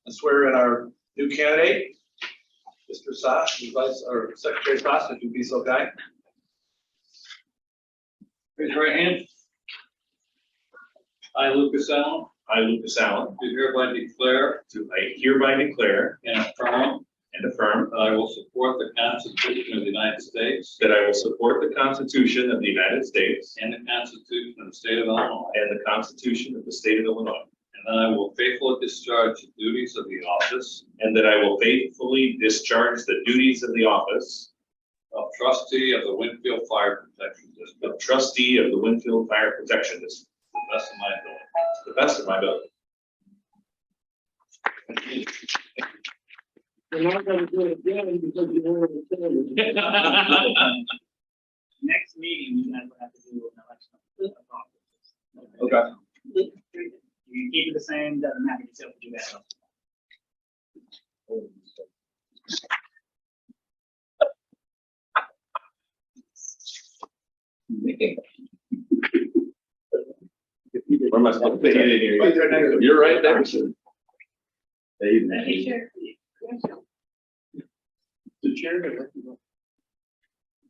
and swear in our new candidate, Mr. Sass, Vice or Secretary Sass, if you'd be so kind. Raise your right hand. I, Lucas Allen, do hereby declare and affirm that I will support the Constitution of the United States that I will support the Constitution of the United States and the Constitution of the State of Illinois, and the Constitution of the State of Illinois, and that I will faithfully discharge the duties of the office and that I will faithfully discharge the duties of the office of trustee of the Winfield Fire Protection District of trustee of the Winfield Fire Protection District to the best of my ability. to the best of my ability. We're not gonna do it again because you were in the Next meeting, you guys will have to do an election of officers. Okay. You can keep it the same, doesn't matter, yourself to do that. Where am I supposed to hit it here? Right there next to- You're right there, sir. Hey, The chairman.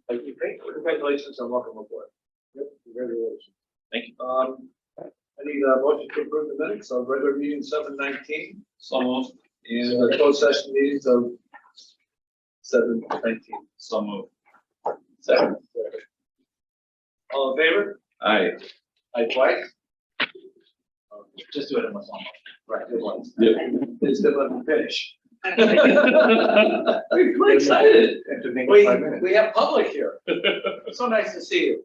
Thank you. Congratulations and welcome aboard. Yep, congratulations. Thank you. I need a motion to approve the minutes of regular meeting 7/19 So moved. and the closed session meetings of 7/19. So moved. Second. All in favor? Aye. Aye twice? Just do it in one song. Right, good ones. Yep. Please let them finish. We're excited. We have public here. It's so nice to see you.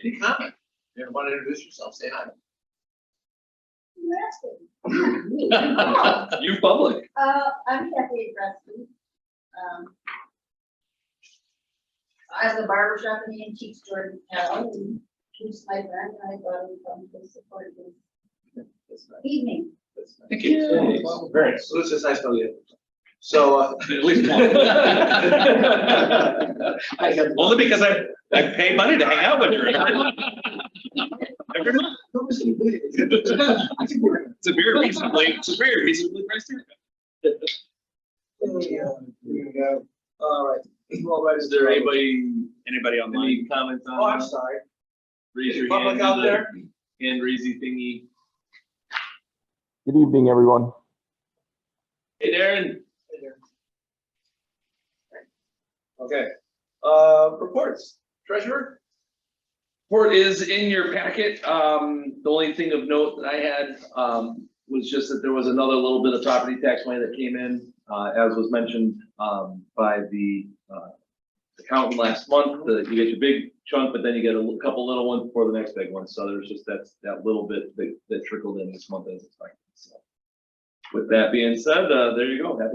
Any comment? You want to introduce yourself? Say hi. You public. I'm Kathy Trustee. I have a barber shop in the antique store in town, and he's my friend, and I thought he'd come to support this evening. Thank you. Well, very nice. So this is nice to know you. So, At least one. Only because I pay money to hang out with you. It's a very reasonably priced haircut. All right. Well, right, Is there anybody online? Any comments on? Oh, I'm sorry. Raise your Public hand. out there? Hand raising thingy. Good evening, everyone. Hey, Darren. Okay. Reports. Treasurer? Report is in your packet. The only thing of note that I had was just that there was another little bit of property tax money that came in, as was mentioned by the accountant last month. You get your big chunk, but then you get a couple little ones before the next big one. So there's just that little bit that trickled in this month as expected. So with that being said, there you go. Have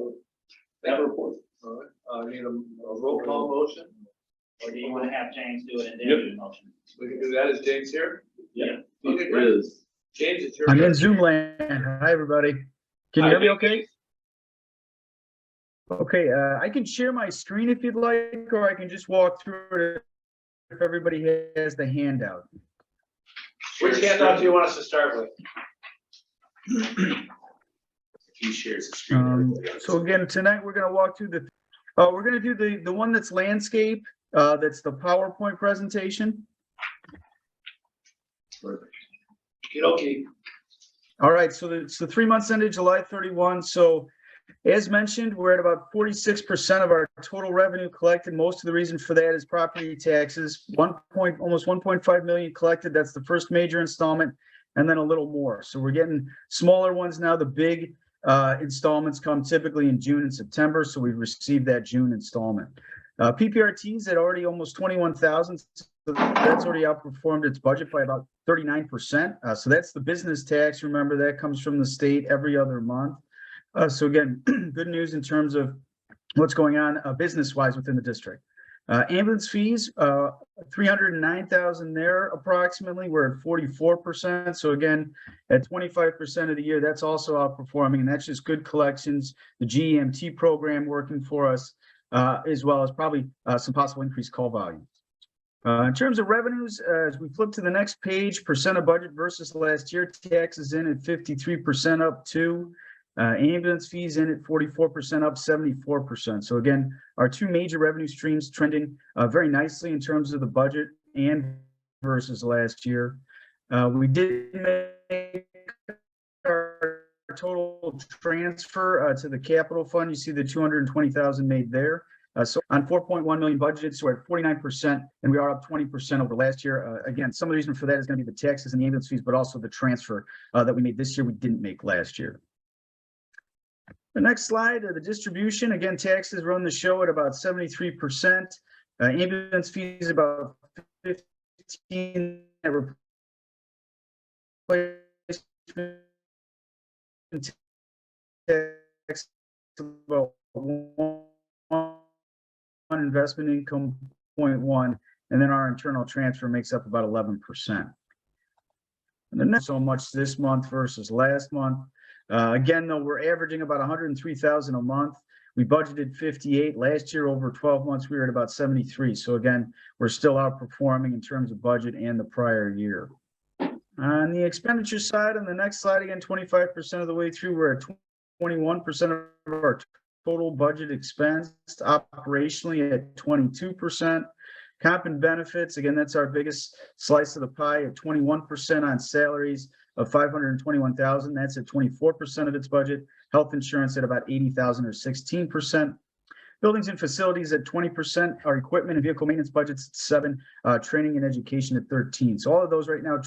a report. All right. I need a roll call motion. Or do you want to have James do it and then Yep. do the motion? We can do that. Is James here? Yeah. Okay, It great. is. James, it's your I'm turn. in Zoom land. Hi, everybody. Can you hear me okay? Okay, I can share my screen if you'd like, or I can just walk through it if everybody has the handout. Which handout do you want us to start with? He shares the screen. So again, tonight we're gonna walk through we're gonna do the one that's landscape, that's the PowerPoint presentation. Okay. All right, so it's the 3 months ended July 31. So as mentioned, we're at about 46% of our total revenue collected. Most of the reason for that is property taxes, almost 1.5 million collected. That's the first major installment, and then a little more. So we're getting smaller ones now. The big installments come typically in June and September. So we've received that June installment. PPRT's at already almost 21,000. So that's already outperformed its budget by about 39%. So that's the business tax. Remember, that comes from the state every other month. So again, good news in terms of what's going on business-wise within the district. Ambulance fees, 309,000 there approximately. We're at 44%. So again, at 25% of the year, that's also outperforming, and that's just good collections. The GEMT program working for us, as well as probably some possible increased call volume. In terms of revenues, as we flip to the next page, percent of budget versus last year, taxes in at 53% up 2. Ambulance fees in at 44%, up 74%. So again, our two major revenue streams trending very nicely in terms of the budget and versus last year. We did make our total transfer to the capital fund. You see the 220,000 made there. So on 4.1 million budgeted, so we're at 49%, and we are up 20% over last year. Again, some of the reason for that is going to be the taxes and the ambulance fees, but also the transfer that we made this year we didn't make last year. The next slide, the distribution. Again, taxes run the show at about 73%. Ambulance fees about 15%. Replacement tax about 1, investment income 0.1, and then our internal transfer makes up about 11%. And then not so much this month versus last month. Again, though, we're averaging about 103,000 a month. We budgeted 58 last year. Over 12 months, we were at about 73. So again, we're still outperforming in terms of budget and the prior year. On the expenditure side, on the next slide, again, 25% of the way through, we're at 21% of our total budget expense, operationally at 22%. Comp and benefits, again, that's our biggest slice of the pie at 21% on salaries of 521,000. That's at 24% of its budget. Health insurance at about 80,000 or 16%. Buildings and facilities at 20%. Our equipment and vehicle maintenance budgets at 7%. Training and education at 13%. So all of those right now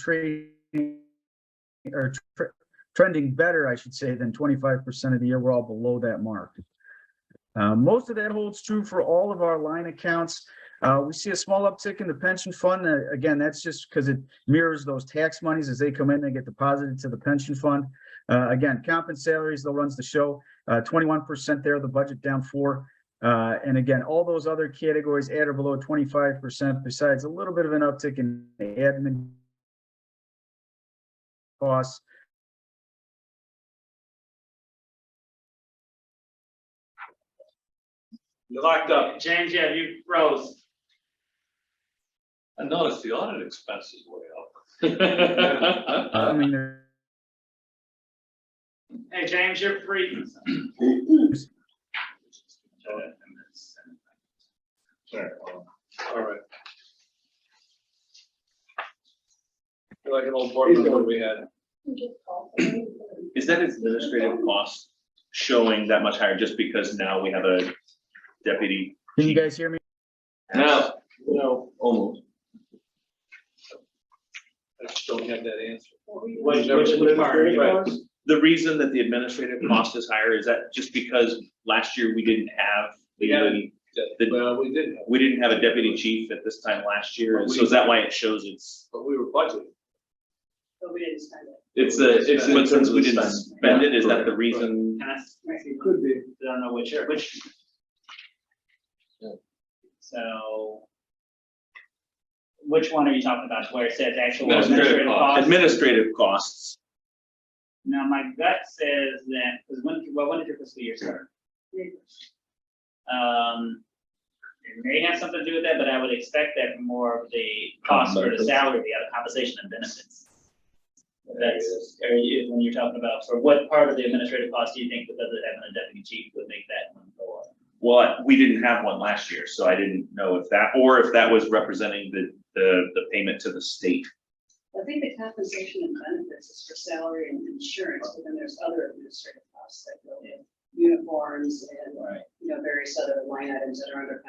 trending better, I should say, than 25% of the year. We're all below that mark. Most of that holds true for all of our line accounts. We see a small uptick in the pension fund. Again, that's just because it mirrors those tax monies as they come in, they get deposited to the pension fund. Again, comp and salaries, though, runs the show. 21% there, the budget down 4%. And again, all those other categories at or below 25%, besides a little bit of an uptick in admin costs. You locked up. James, yeah, you froze. I noticed the audit expense is way up. I mean, Hey, James, you're free. All right. Feel like an old board member we had. Is that administrative cost showing that much higher just because now we have a deputy? can you guys hear me? No, almost. I just don't have that answer. Which part are you at? The reason that the administrative cost is higher, is that just because last year we didn't have Well, we didn't, we didn't have a deputy chief at this time last year, and so is that why it shows it's? but we were budgeting. But we didn't spend it. But since we didn't spend it, is that the reason? Can I ask? Could be. I don't know which. So, which one are you talking about, where it says actual administrative costs? Administrative costs. Now, my gut says that, because when did your fiscal year start? It may have something to do with that, but I would expect that more of the cost for the salary would be out of compensation and benefits. That's, when you're talking about, for what part of the administrative cost do you think, because of having a deputy chief, would make that one go up? Well, we didn't have one last year, so I didn't know if that, or if that was representing the payment to the state. I think the compensation and benefits is for salary and insurance, but then there's other administrative costs that go in, uniforms and, various other line items that are under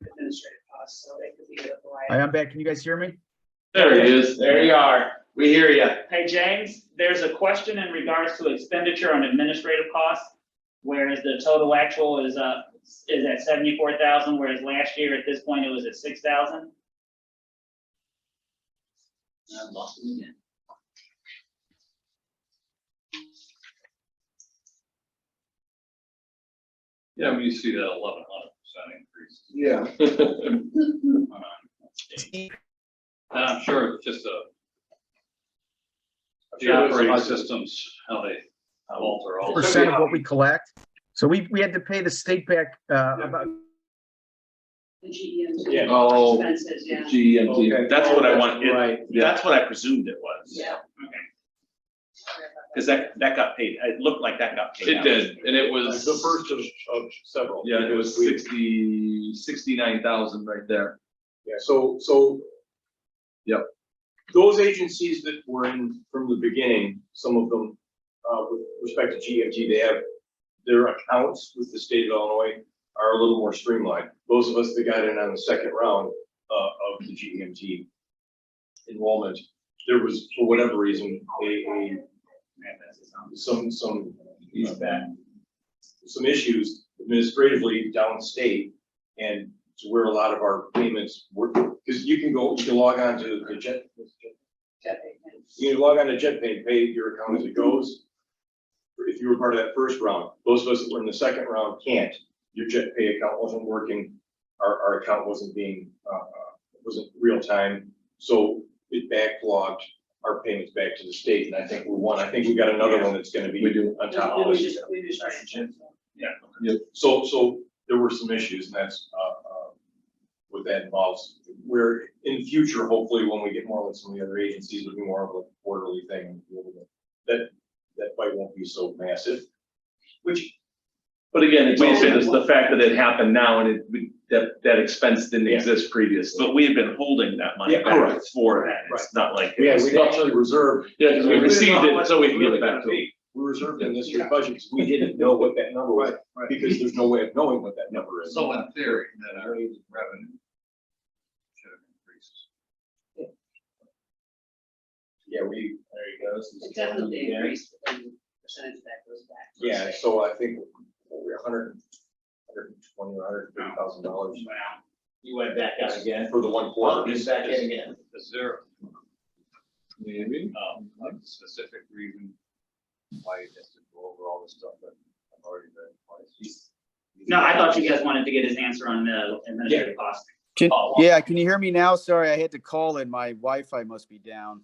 administrative costs, so they could be a variety. Hi, I'm back. Can you guys hear me? There he is. There you are. We hear you. Hey, James, there's a question in regards to expenditure on administrative costs, whereas the total actual is at 74,000, whereas last year at this point it was at 6,000. I lost it again. Yeah, we see that 1,100% increase. Yeah. And I'm sure it's just the sure there's operating a- systems, how they alter all. Percent of what we collect. So we had to pay the state back about. The GEMT. Yeah. Oh, Expenses, yeah. GMT. Okay. That's what I want. Right. That's what I presumed it was. Yeah. Okay. Sorry about Because that got paid, it looked like that got paid It out. did, and it It was was, the first of several. yeah, it was 69,000 right there. Yeah, so. Yep. Those agencies that were in from the beginning, some of them, with respect to GMT, they have their accounts with the state of Illinois are a little more streamlined. Those of us that got in on the second round, of the GMT enrollment, there was, for whatever reason, some feedback, some issues administratively downstate, and to where a lot of our payments were, because you can log on to the you can log on to JetPay and pay your account as it goes. If you were part of that first round, those of us that were in the second round can't. Your JetPay account wasn't working. Our account wasn't being, wasn't real time. So it backlogged our payments back to the state. And I think we won. I think we got another one that's going to be on top of this. Yep. So there were some issues, and that's what that involves. Where in the future, hopefully, when we get more with some of the other agencies, it'll be more of a quarterly thing. That fight won't be so massive. But again, it's also the fact that it happened now, and that expense didn't exist previously. But we have been holding that money Yeah, back correct. for that. It's not like. Yeah, we actually reserved. Yeah, because we received it, so we can give it back to them. We reserved in this year's budget because we didn't know what that number was, because there's no way of knowing what that number is. So in theory, then our revenue should have increased. Yeah, there you go. It definitely increased, but then the percentage that goes back. Yeah, so I think we're $120,000 or $130,000 Wow. You went back out again. for the one quarter. He's back in again. Is there Maybe. a specific reason why you have to go over all this stuff that I've already read twice? No, I thought you guys wanted to get his answer on the administrative cost. Yeah, can you hear me now? Sorry, I had to call in. My Wi-Fi must be down.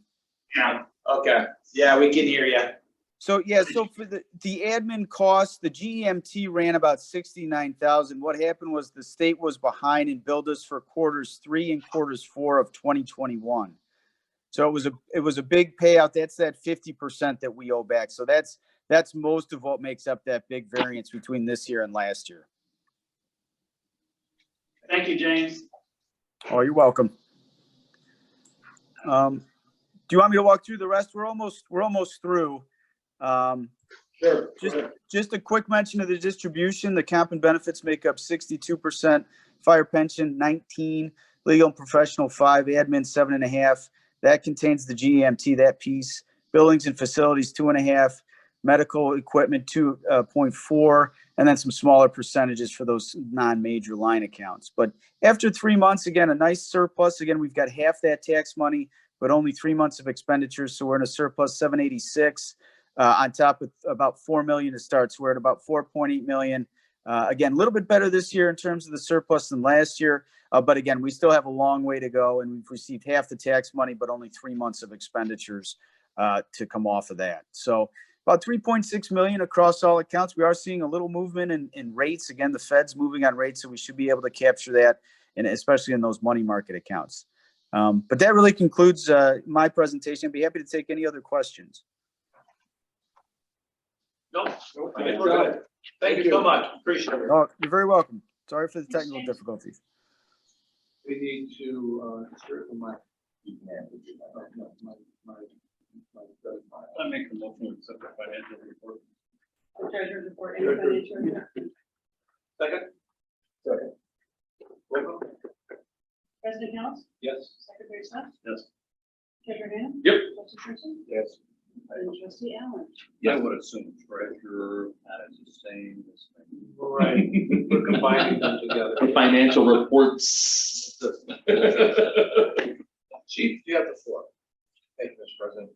Yeah, okay. Yeah, we can hear you. So, yeah, so for the admin costs, the GEMT ran about 69,000. What happened was the state was behind and billed us for quarters 3 and quarters 4 of 2021. So it was a big payout. That's that 50% that we owe back. So that's most of what makes up that big variance between this year and last year. Thank you, James. Oh, you're welcome. Do you want me to walk through the rest? We're almost through. Sure. Just a quick mention of the distribution. The comp and benefits make up 62%, fire pension 19, legal and professional 5, admin 7.5. That contains the GEMT, that piece. Buildings and facilities 2.5, medical equipment 2.4, and then some smaller percentages for those non-major line accounts. But after 3 months, again, a nice surplus. Again, we've got half that tax money, but only 3 months of expenditures. So we're in a surplus 786 on top of about 4 million to start. So we're at about 4.8 million. Again, a little bit better this year in terms of the surplus than last year. But again, we still have a long way to go, and we've received half the tax money, but only 3 months of expenditures to come off of that. So about 3.6 million across all accounts. We are seeing a little movement in rates. Again, the Fed's moving on rates, so we should be able to capture that, and especially in those money market accounts. But that really concludes my presentation. I'd be happy to take any other questions. Nope. We're good. Thank you so much. Appreciate it. Oh, you're very welcome. Sorry for the technical difficulties. We need to, I make a motion to accept the financial report. The treasurer's report and financial report. Second? Second. Roll call. President House, Yes. Secretary Smith, Yes. Treasurer Gainer. Yep. Trustee Person, Yes. and Trustee Allen. I would assume treasurer is the same as. Right. We're combining them together. The financial reports. Chief, you have the floor. Thank you, Mr. President.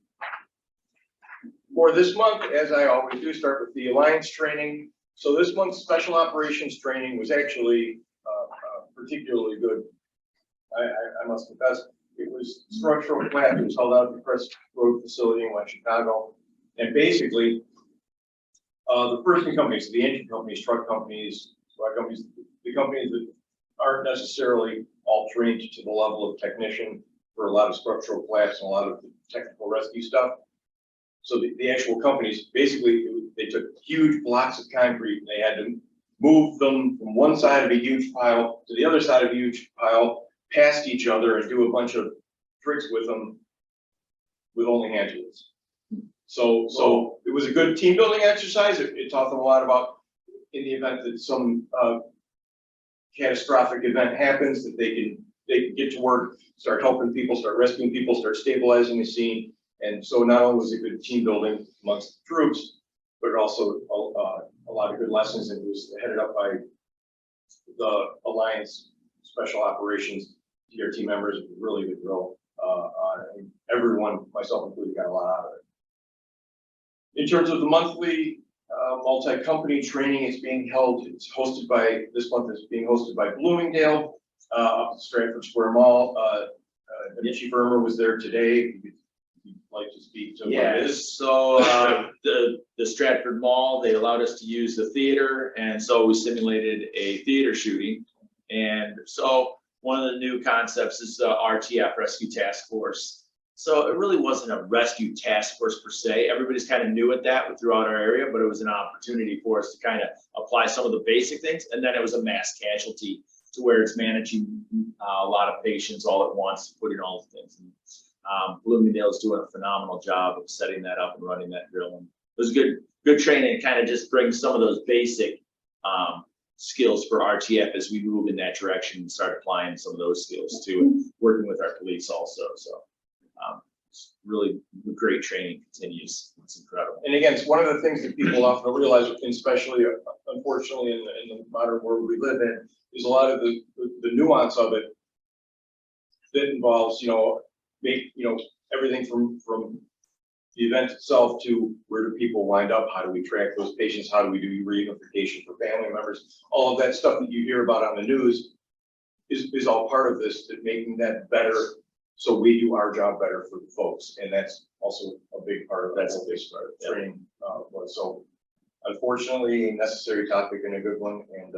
For this month, as I always do, start with the Alliance training. So this month's special operations training was actually particularly good. I must confess, it was structural class. It was held out at the Crest Road facility in West Chicago. And basically, the person companies, the engine companies, truck companies, the companies that aren't necessarily all trained to the level of technician for a lot of structural collapse and a lot of technical rescue stuff. So the actual companies, basically, they took huge blocks of concrete, and they had to move them from one side of a huge pile to the other side of a huge pile, past each other, and do a bunch of tricks with them with only hand tools. So it was a good team building exercise. It taught them a lot about, in the event that some catastrophic event happens, that they can get to work, start helping people, start rescuing people, start stabilizing the scene. And so not only was it good team building amongst the troops, but also a lot of good lessons. And it was headed up by the Alliance Special Operations DRT members. It was a really good drill. And everyone, myself included, got a lot out of it. In terms of the monthly multi-company training, it's hosted by, this month is being hosted by Bloomingdale, up at Stratford Square Mall. Chief Irmer was there today. If you'd like to speak to what it is. Yes, so the Stratford Mall, they allowed us to use the theater, and so we simulated a theater shooting. And so one of the new concepts is the RTF, Rescue Task Force. So it really wasn't a rescue task force per se. Everybody's kind of new at that throughout our area, but it was an opportunity for us to kind of apply some of the basic things. And then it was a mass casualty to where it's managing a lot of patients all at once, putting all the things. And Bloomingdale's doing a phenomenal job of setting that up and running that drill. And it was good training. It kind of just brings some of those basic skills for RTF as we move in that direction and start applying some of those skills to it, working with our police also. So it's really great training continues. It's incredible. And again, it's one of the things that people often don't realize, especially unfortunately in the modern world we live in, is a lot of the nuance of it that involves, everything from the event itself to where do people wind up, how do we track those patients, how do we do reunification for family members, all of that stuff that you hear about on the news is all part of this, that making that better so we do our job better for the folks. And that's also a big part of that training. So unfortunately, a necessary topic and a good one. And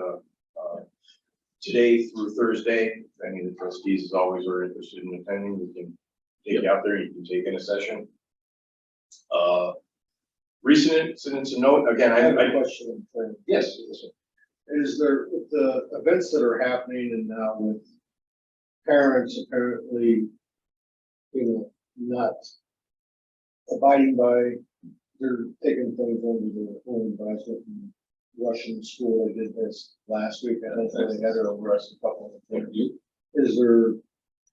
today through Thursday, if any of the trustees, as always, are interested in attending, you can take it out there, you can take in a session. Recent incidents and note, again, I have a question. Yes. Is there, with the events that are happening and now with parents apparently, not abiding by, they're taking things under their own advisement and rushing school. They did this last week. I don't know if they had it over us a couple of things. Is there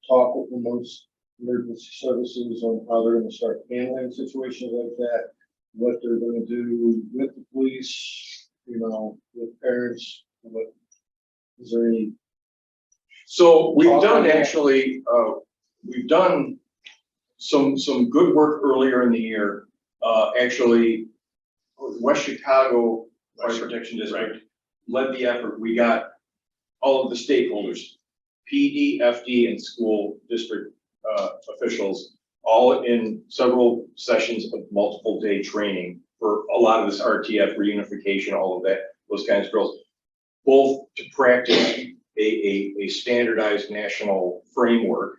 talk amongst emergency services on how they're going to start handling situations like that? What they're going to do with the police, with parents? What is there any? So we've done some good work earlier in the year. Actually, West Chicago Fire Protection District led the effort. We got all of the stakeholders, PD, FD, and school district officials, all in several sessions of multiple day training for a lot of this RTF reunification, all of that, those kinds of drills, both to practice a standardized national framework.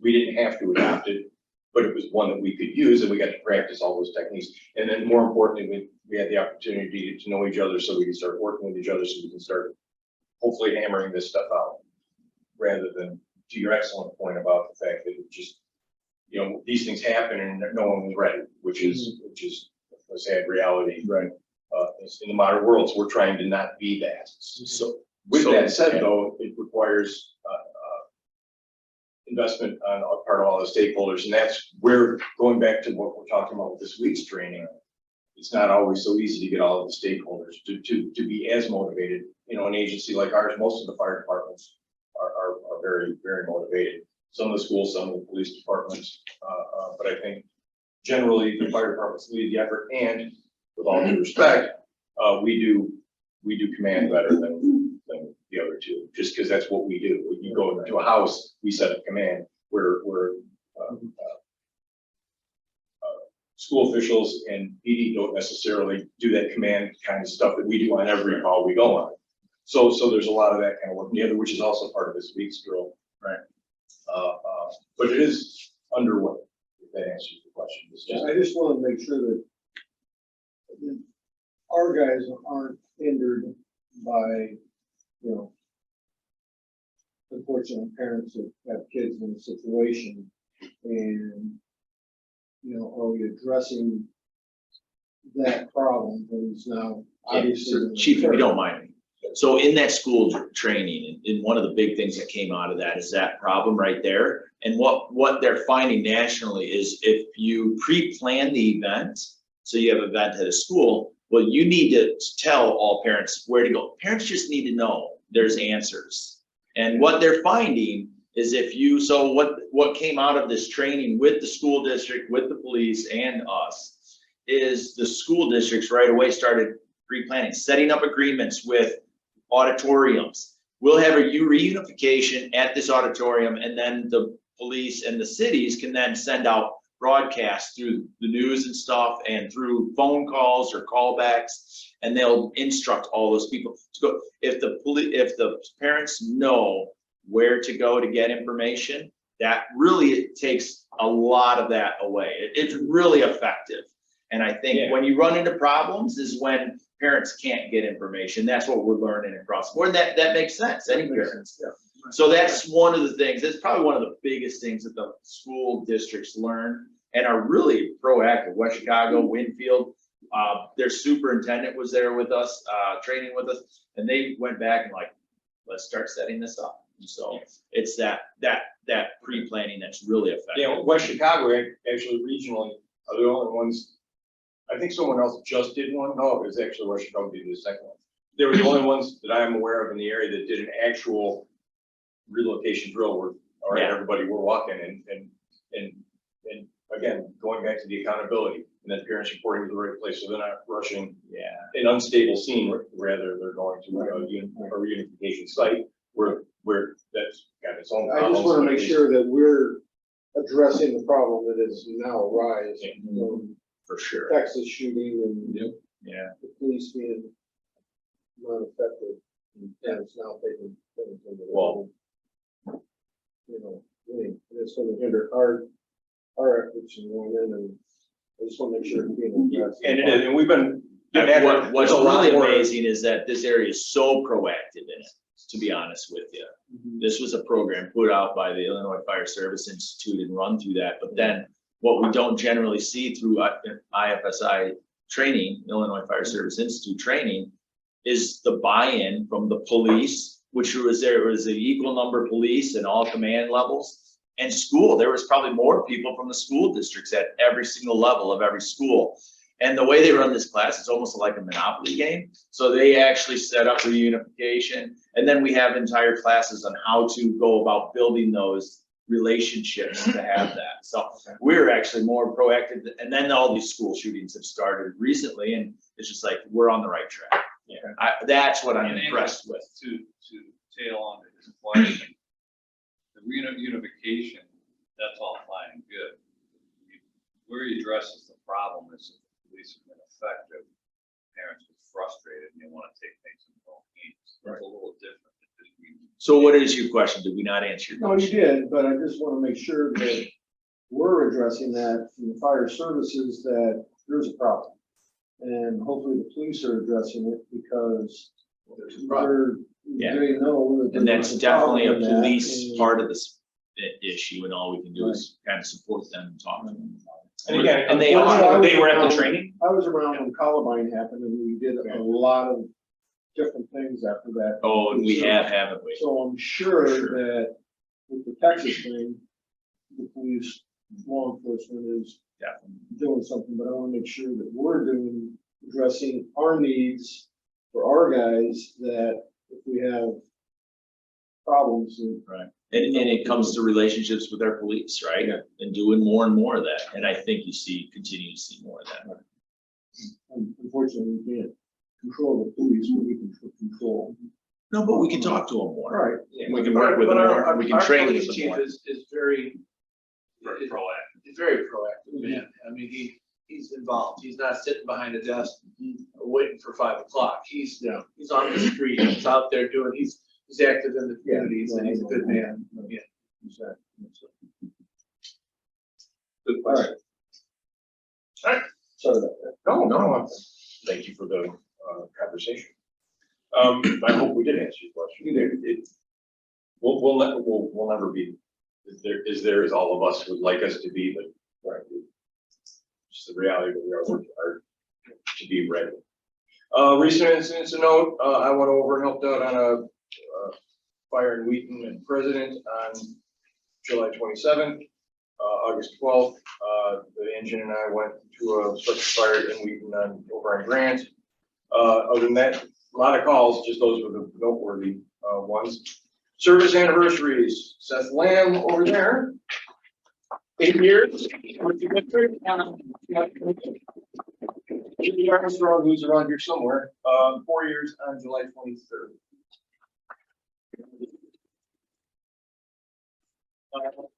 We didn't have to adopt it, but it was one that we could use, and we got to practice all those techniques. And then more importantly, we had the opportunity to know each other so we could start working with each other so we can start hopefully hammering this stuff out, rather than, to your excellent point about the fact that it just, these things happen and no one was ready, which is a sad reality. Right. In the modern world, so we're trying to not be that. So with that said, though, it requires investment on the part of all the stakeholders, and that's where, going back to what we're talking about with this week's training, it's not always so easy to get all of the stakeholders to be as motivated. An agency like ours, most of the fire departments are very, very motivated. Some of the schools, some of the police departments, but I think generally the fire departments lead the effort, and with all due respect, we do command better than the other two, just because that's what we do. When you go into a house, we set up command. We're school officials and PD don't necessarily do that command kind of stuff that we do on every call we go on. So there's a lot of that kind of work together, which is also part of this week's drill. Right. But it is underway, if that answers the question. It's just, I just want to make sure that our guys aren't hindered by, you know, unfortunate parents that have kids in a situation, and, you know, are we addressing that problem that is now obviously. Chief, if you don't mind me. So in that school training, and one of the big things that came out of that is that problem right there. And what they're finding nationally is if you pre-plan the event, so you have an event at a school, well, you need to tell all parents where to go. Parents just need to know there's answers. And what they're finding is if you, so what came out of this training with the school district, with the police and us, is the school districts right away started pre-planning, setting up agreements with auditoriums. We'll have a reunification at this auditorium, and then the police and the cities can then send out broadcasts through the news and stuff and through phone calls or callbacks, and they'll instruct all those people to go. If the parents know where to go to get information, that really takes a lot of that away. It's really effective. And I think when you run into problems is when parents can't get information. That's what we're learning across the board. That makes sense, any parents. So that's one of the things, that's probably one of the biggest things that the school districts learn and are really proactive. West Chicago, Winfield, their superintendent was there with us, training with us, and they went back and like, let's start setting this up. And so it's that pre-planning that's really effective. yeah, West Chicago, actually regionally, are the only ones. I think someone else just did one. No, it was actually West Chicago did the second one. They were the only ones that I'm aware of in the area that did an actual relocation drill where, all right, everybody, we're walking and again, going back to the accountability and then parents reporting to the right place. So they're not rushing an unstable scene, rather they're going to a reunification site where that's got its own I problems. just want to make sure that we're addressing the problem that is now arise from For sure. Texas shooting and Yeah. the police being not effective, and it's now taking things into the. Well, you know, really, it's going to hinder our efforts in going in, and I just want to make sure it's being addressed. and it is, and we've been. What's there's a lot really more- amazing is that this area is so proactive in it, to be honest with you. This was a program put out by the Illinois Fire Service Institute and run through that. But then what we don't generally see through IFSI training, Illinois Fire Service Institute training, is the buy-in from the police, which was there was an equal number of police and all command levels, and school. There was probably more people from the school districts at every single level of every school. And the way they run this class is almost like a Monopoly game. So they actually set up reunification, and then we have entire classes on how to go about building those relationships to have that. So we're actually more proactive, and then all these school shootings have started recently, and it's just like, we're on the right track. That's what I'm impressed with. To tail on to his question, the reunification, that's all fine and good. Where he addresses the problem is if the police have been effective, parents get frustrated and they want to take things in their own hands. It's a little different than just So what is your question? Did we not answer your No, you question? did, but I just want to make sure that we're addressing that from the fire services, that there's a problem. And hopefully the police are addressing it, because they know that. And that's there's definitely a problem in that, police and- part of this issue, and all we can do is kind of support them and talk to them. And again, And they unfortunately, are. They were at the training? I was around when Columbine happened, and we did a lot of different things after that. Oh, and we have, haven't we? So I'm sure For sure. that with the Texas thing, the police, law enforcement is doing something, but I want to make sure that we're addressing our needs for our guys, that if we have problems. Right. And it comes to relationships with our police, right? And doing more and more of that. And I think continue to see more of that. Unfortunately, we can't control the police, but we can control. No, but we can talk to them more. Right. We can work with them more, we can train with them Chief more. is very, proactive. he's very proactive, man. I mean, he's involved. He's not sitting behind a desk waiting for 5 o'clock. He's on the street, he's out there doing, he's active in the communities, and he's a good man. Yeah. Exactly. Good question. Sorry about that. No, thank you for the conversation. I hope we did answer your question. We'll never be as all of us would like us to be, but right. Just the reality that we are working hard to be ready. Recent incidents to note, I went over and helped out on a fire in Wheaton and President on July 27th, August 12th. The engine and I went to a structure fire in Wheaton over on Grant. Other than that, a lot of calls, just those were the noteworthy ones. Service anniversaries, Seth Lamb over there, 8 years. Jimmy Armstrong, who's around here somewhere, 4 years on July 23rd.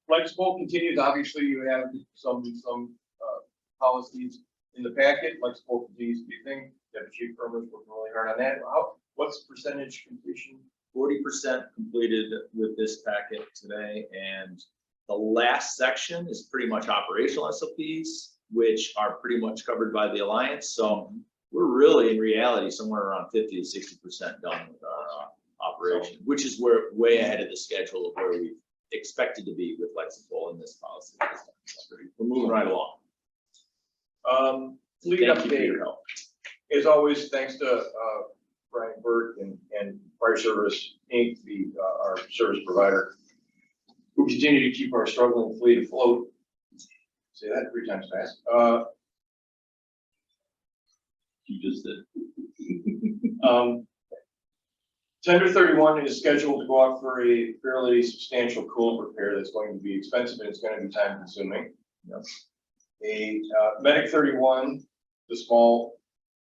Flexible continues. Obviously, you have some policies in the packet. Flexible continues to be a thing. Deputy Chief Firmers working really hard on that. What's percentage completion? 40% completed with this packet today, and the last section is pretty much operational SOPs, which are pretty much covered by the Alliance. So we're really, in reality, somewhere around 50 to 60% done with our operation, which is way ahead of the schedule of where we expected to be with Flexible in this policy. We're moving right along. Fleet Thank you for update. your help. As always, thanks to Brian Burt and Fire Service Inc., our service provider, who continue to keep our struggling fleet afloat. Say that 3 times fast. You just did. Tender 31 is scheduled to go out for a fairly substantial coolant repair that's going to be expensive and it's going to be time consuming. Yep. A Medic 31, the small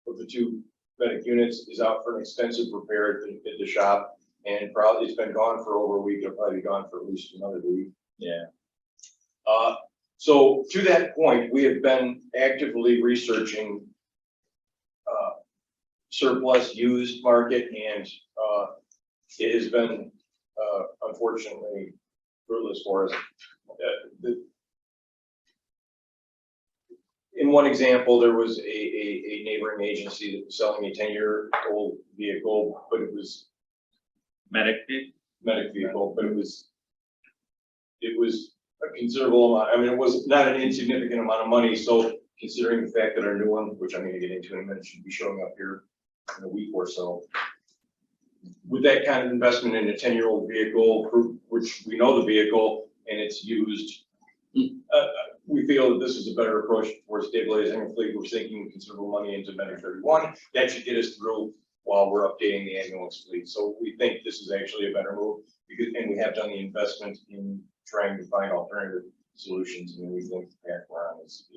of the 2 Medic units, is out for an extensive repair at the shop, and probably it's been gone for over a week. It'll probably be gone for at least another week. Yeah. So to that point, we have been actively researching surplus used market, and it has been unfortunately fruitless for us. In one example, there was a neighboring agency that was selling a 10-year-old vehicle, but it was Medic. medic vehicle, but it was a considerable amount. I mean, it was not an insignificant amount of money. So considering the fact that our new one, which I'm going to get into in a minute, should be showing up here in a week or so, with that kind of investment in a 10-year-old vehicle, which we know the vehicle and it's used, we feel that this is a better approach for stabilizing the fleet. We're sinking considerable money into Medic 31. That should get us through while we're updating the ambulance fleet. So we think this is actually a better move, because, and we have done the investment in trying to find alternative solutions, and we think the path we're on is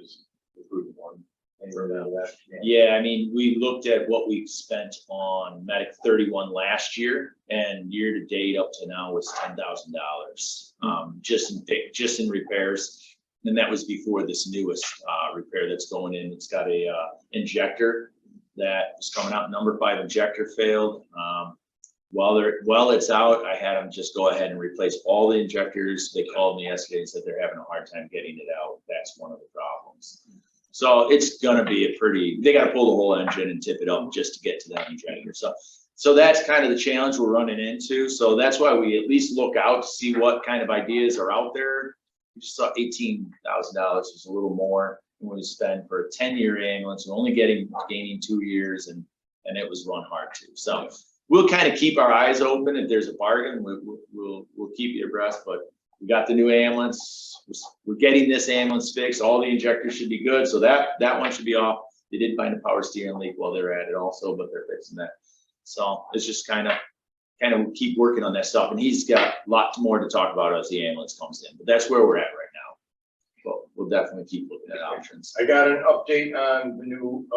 the prudent one. Any further on that? Yeah, I mean, we looked at what we've spent on Medic 31 last year, and year to date up to now was $10,000, just in repairs. And that was before this newest repair that's going in. It's got a injector that was coming out. Number 5 injector failed. While it's out, I had them just go ahead and replace all the injectors. They called me yesterday and said they're having a hard time getting it out. That's one of the problems. So it's gonna be they gotta pull the whole engine and tip it up just to get to that injector. So that's kind of the challenge we're running into. So that's why we at least look out to see what kind of ideas are out there. We just saw $18,000 is a little more than we spend for a 10-year ambulance. We're only gaining 2 years, and it was run hard too. So we'll kind of keep our eyes open. If there's a bargain, we'll keep you abreast. But we got the new ambulance. We're getting this ambulance fixed. All the injectors should be good. So that one should be off. They did find a power steering leak while they were at it also, but they're fixing that. So it's just kind of keep working on that stuff. And he's got lots more to talk about as the ambulance comes in. But that's where we're at right now. But we'll definitely keep looking at options. I got an update on the new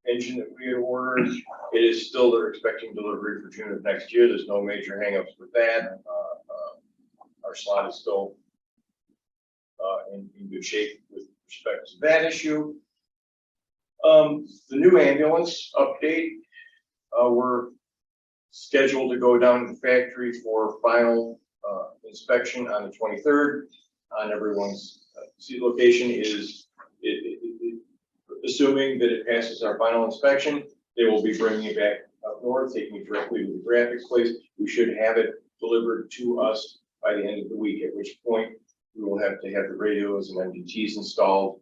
engine that we had ordered. It is still, they're expecting delivery for June of next year. There's no major hangups with that. Our slot is still in good shape with respect to that issue. The new ambulance update, we're scheduled to go down to the factory for final inspection on the 23rd. On everyone's seat location is assuming that it passes our final inspection, they will be bringing it back up north, taking it directly to the graphics place. We should have it delivered to us by the end of the week, at which point we will have to have the radios and MDTs installed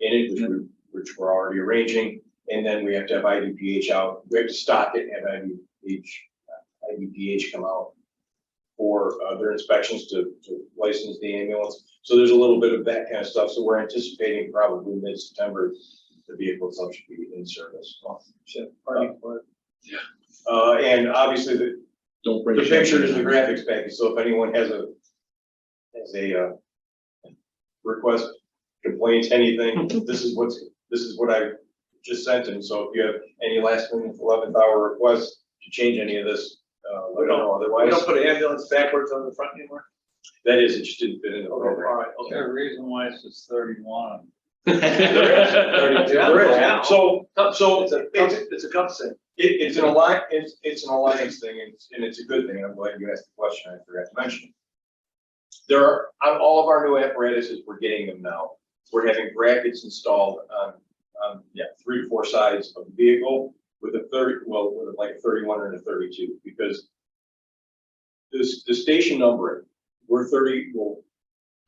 in it, which we're already arranging. And then we have to have IDPH out. We have to stock it and have IDPH come out for their inspections to license the ambulance. So there's a little bit of that kind of stuff. So we're anticipating probably mid-September, the vehicle itself should be in service. And obviously Don't bring. the picture is the graphics package. So if anyone has a request, complaint, anything, this is what I just sent him. So if you have any last minute 11th hour requests to change any of this, let me know. We Otherwise, don't put an ambulance backwards on the front anymore? that is, it just didn't fit in the Okay, all program. right, Is okay. there a reason why it says 31? There is. So It's a cup thing. it's an alliance thing, and it's a good thing, and I'm glad you asked the question, I forgot to mention. There are, on all of our new apparatuses, we're getting them now. We're having brackets installed on 3 to 4 sides of the vehicle with a 30, well, with like a 31 and a 32, because the station numbering, we're 30, well,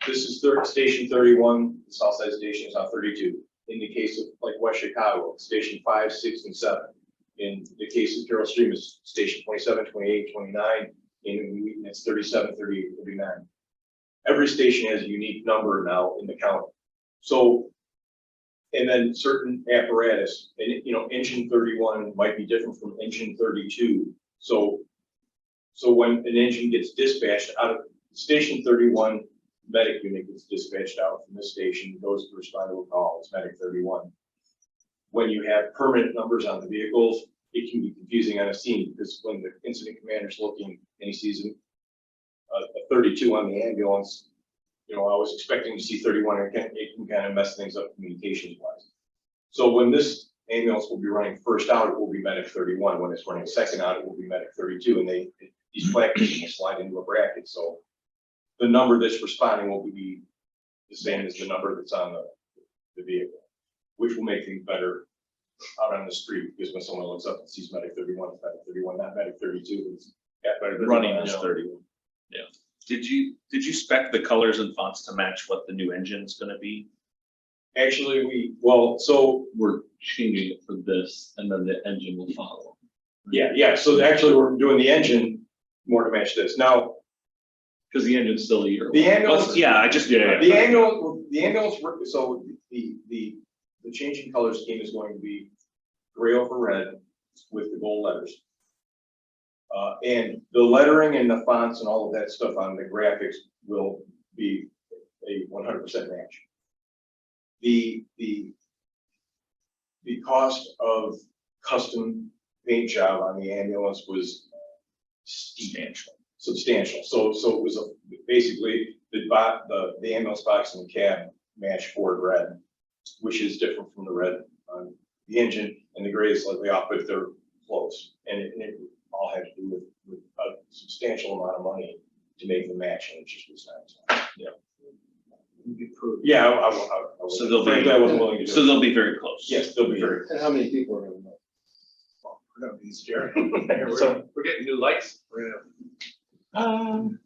this is station 31, the south side station is on 32. In the case of like West Chicago, station 5, 6, and 7. In the case of Carroll Stream, is station 27, 28, 29, and in Wheaton, it's 37, 38, 39. Every station has a unique number now in the county. So, and then certain apparatus, and engine 31 might be different from engine 32. So when an engine gets dispatched out of station 31, medic unit gets dispatched out from this station, goes to respond to a call, it's medic 31. When you have permanent numbers on the vehicles, it can be confusing on a scene, because when the incident commander's looking and he sees a 32 on the ambulance, I was expecting to see 31, it can kind of mess things up communications wise. So when this ambulance will be running first out, it will be medic 31. When it's running second out, it will be medic 32, and these placards will slide into a bracket. So the number that's responding will be the same as the number that's on the vehicle, which will make things better out on the street, because when someone looks up and sees medic 31, it's medic 31, not medic 32. It's better than Running as 31. Yeah. Did you spec the colors and fonts to match what the new engine's gonna be? Actually, We're changing it for this, and then the engine will follow. yeah. So actually, we're doing the engine more to match this now. Because the engine's still a year. The old. ambulance- Yeah, The ambulance work. So the changing color scheme is going to be gray over red with the gold letters. And the lettering and the fonts and all of that stuff on the graphics will be a 100% match. The cost of custom paint job on the ambulance was substantial. So it was basically the ambulance box and the cab match Ford red, which is different from the red on the engine, and the gray is slightly off, but they're close. And it all had to do with a substantial amount of money to make the match, and it just was not. Yeah, I So they'll frankly, I wasn't willing to do So it. they'll be very close. Yes, they'll be very. And how many people are gonna know? We're gonna be scared. So- We're getting new lights. We're gonna.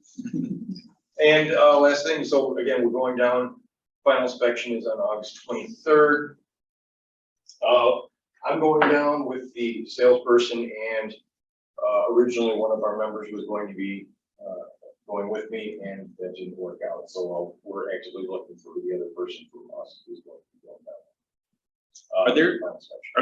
And last thing, so again, we're going down, final inspection is on August 23rd. I'm going down with the salesperson, and originally one of our members was going to be going with me, and that didn't work out. So we're actively looking for the other person from us who's going to be going down. Are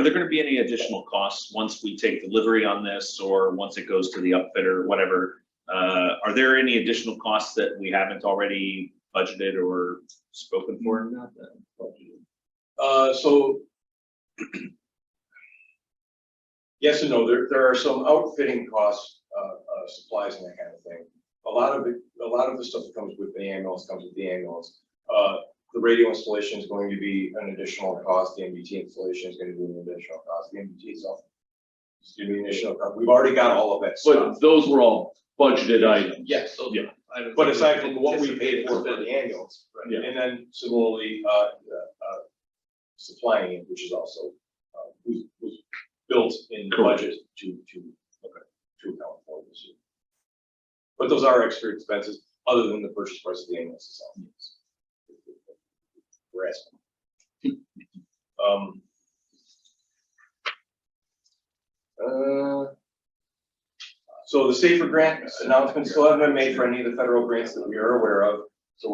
there going to be any additional costs once we take delivery on this, or once it goes to the upfitter, whatever? Are there any additional costs that we haven't already budgeted or spoken for? Not that budgeted. So yes and no, there are some outfitting costs, supplies and that kind of thing. A lot of the stuff that comes with the ambulance comes with the ambulance. The radio installation is going to be an additional cost. The MBT installation is going to be an additional cost. The MBT itself is going to be an additional cost. We've already got all of that stuff. But those were all budgeted items. Yes. Yeah. But aside from what we paid for the ambulance, and then similarly, supplying it, which is also, was built in the budget to account for this year. But those are extra expenses, other than the purchase price of the ambulance itself. We're asking. So the safer grant announcements still haven't been made for any of the federal grants that we are aware of. So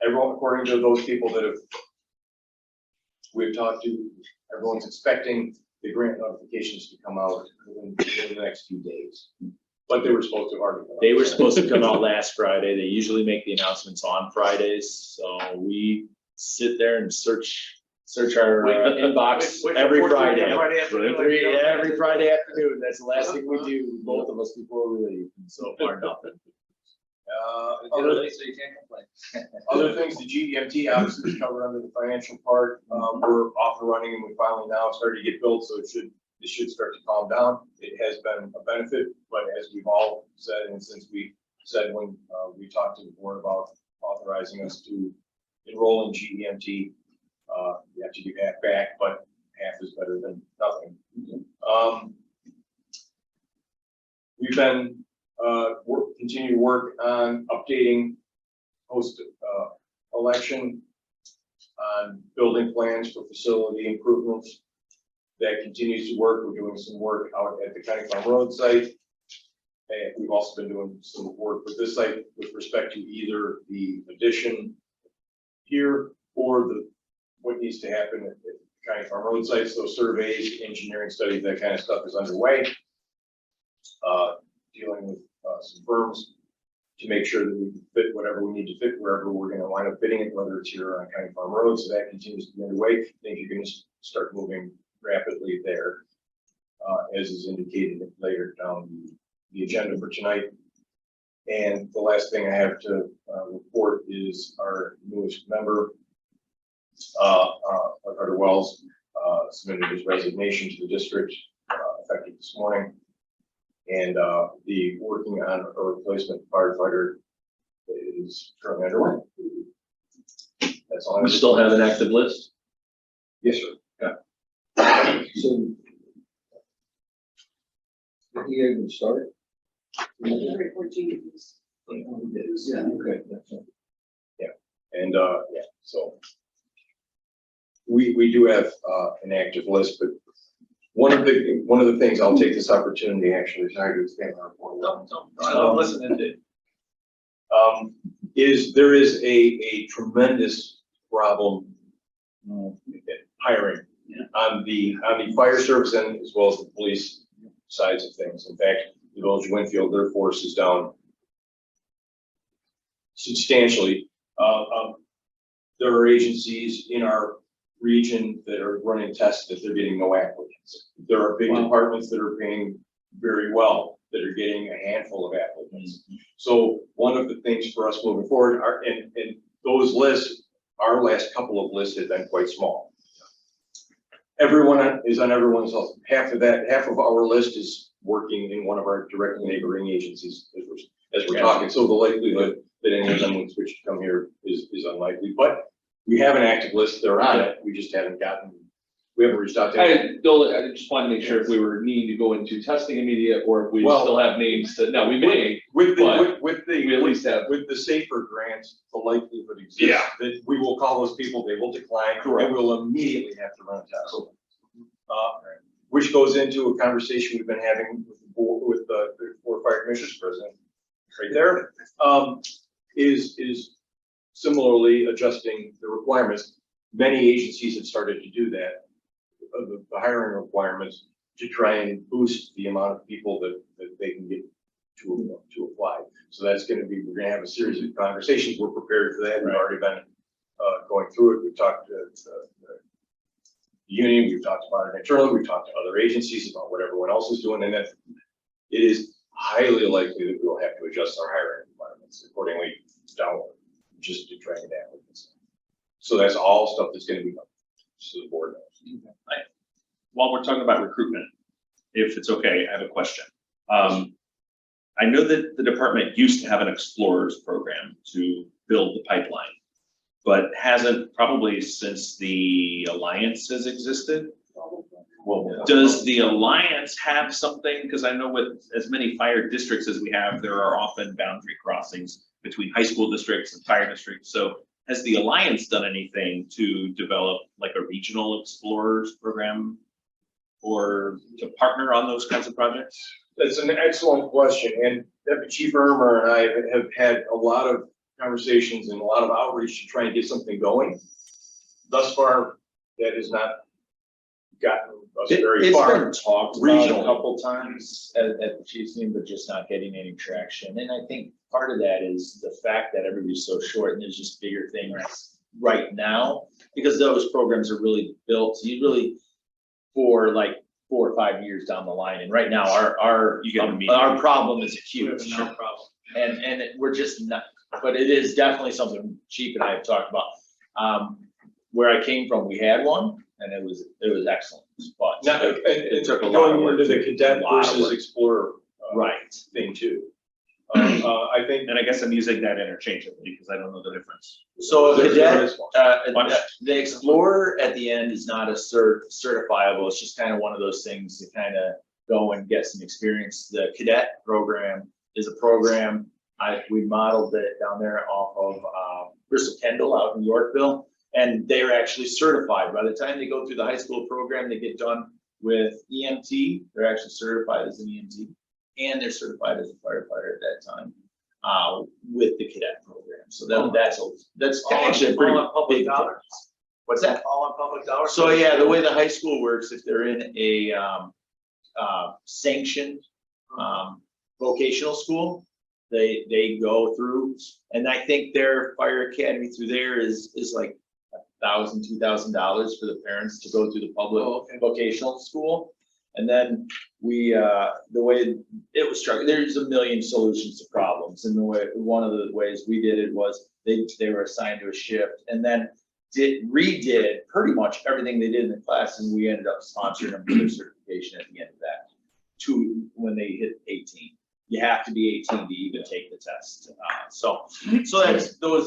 everyone, according to those people that we've talked to, everyone's expecting the grant notifications to come out within the next few days. But they were supposed to already. They were supposed to come out last Friday. They usually make the announcements on Fridays, so we sit there and search our inbox every Friday. Every Friday afternoon. That's the last thing we do, both of us before we leave. And so far, nothing. So you can't complain. Other things, the GEMT obviously is covered under the financial part. We're off and running, and we finally now started to get built, so it should start to calm down. It has been a benefit, but as we've all said, and since we said when we talked to the board about authorizing us to enroll in GEMT, you have to give half back, but half is better than nothing. We've been continue to work on updating post election on building plans for facility improvements. That continues to work. We're doing some work out at the County Farm Road site. And we've also been doing some work with this site with respect to either the addition here or what needs to happen at the County Farm Road sites. Those surveys, engineering studies, that kind of stuff is underway. Dealing with some firms to make sure that we can fit whatever we need to fit wherever we're going to wind up fitting it, whether it's here on County Farm Road. So that continues to be underway. I think you're going to start moving rapidly there, as is indicated later down the agenda for tonight. And the last thing I have to report is our newest member, Carter Wells, submitted his resignation to the district effective this morning. And the working on a replacement firefighter is currently underway. That's all. We still have an active list? Yes, sir. So. Did he even start? February 14th. Yeah, okay, that's all. And so we do have an active list, but one of the things, I'll take this opportunity actually to expand our report. I'm listening to. Is there is a tremendous problem hiring on the fire service and as well as the police sides of things. In fact, the village of Winfield, their force is down substantially. There are agencies in our region that are running tests that they're getting no applicants. There are big departments that are paying very well that are getting a handful of applicants. So one of the things for us moving forward are, and those lists, our last couple of lists have been quite small. Everyone is on everyone's list. Half of our list is working in one of our direct neighboring agencies as we're talking. So the likelihood that any of them would switch to come here is unlikely, but we have an active list. They're on it. We just haven't reached out to them. I just wanted to make sure if we were needing to go into testing immediate or if we still have names to, no, we may. With we at the least have. with the safer grants, the likelihood exists that we will call those people, they will decline, and we'll immediately have to run a test. Which goes into a conversation we've been having with the board, with the Board of Fire Commissioners president, right there, is similarly adjusting the requirements. Many agencies have started to do that, the hiring requirements, to try and boost the amount of people that they can get to apply. So that's going to be, we're going to have a series of conversations. We're prepared for that. We've already been going through it. We've talked to the union, we've talked about it internally, we've talked to other agencies about what everyone else is doing, and that it is highly likely that we'll have to adjust our hiring requirements accordingly downward, just to try and applicants. So that's all stuff that's going to be done, so the board knows. While we're talking about recruitment, if it's okay, I have a question. I know that the department used to have an explorers program to build the pipeline, but hasn't probably since the Alliance has existed. Well, does the Alliance have something, because I know with as many fire districts as we have, there are often boundary crossings between high school districts and fire districts. So has the Alliance done anything to develop like a regional explorers program or to partner on those kinds of projects? That's an excellent question, and Deputy Chief Irmer and I have had a lot of conversations and a lot of outreach to try and get something going. Thus far, that has not gotten us very It's far. been talked about Regionally. a couple times at the chief's meeting, but just not getting any traction. And I think part of that is the fact that everybody's so short and there's just bigger things right now. Because those programs are really built, you really, for like 4 or 5 years down the line. And right now, our problem is acute. No problem. And we're just not, but it is definitely something Chief and I have talked about. Where I came from, we had one and it was excellent, but Now, it took a lot of going work. into the cadet A lot of versus work. explorer Right. thing too. I think. And I guess I'm using that interchangeably because I don't know the difference. So a there cadet, is one. Watch. the Explorer at the end is not a certifiable, it's just kind of one of those things to kind of go and get some experience. The cadet program is a program, we modeled it down there off of Bristol Kendall out in Yorkville. And they're actually certified. By the time they go through the high school program, they get done with EMT, they're actually certified as an EMT. And they're certified as a firefighter at that time, with the cadet program. So that's actually a pretty All on public big dollars. difference. What's that? All on public dollars. So yeah, the way the high school works, if they're in a sanctioned vocational school, they go through, and I think their fire academy through there is like $1,000, $2,000 for the parents to go through the public vocational school. And then we, the way it was structured, there's a million solutions to problems. And one of the ways we did it was they were assigned to a shift and then redid pretty much everything they did in the class. And we ended up sponsoring them for their certification at the end of that when they hit 18. You have to be 18 to even take the test. So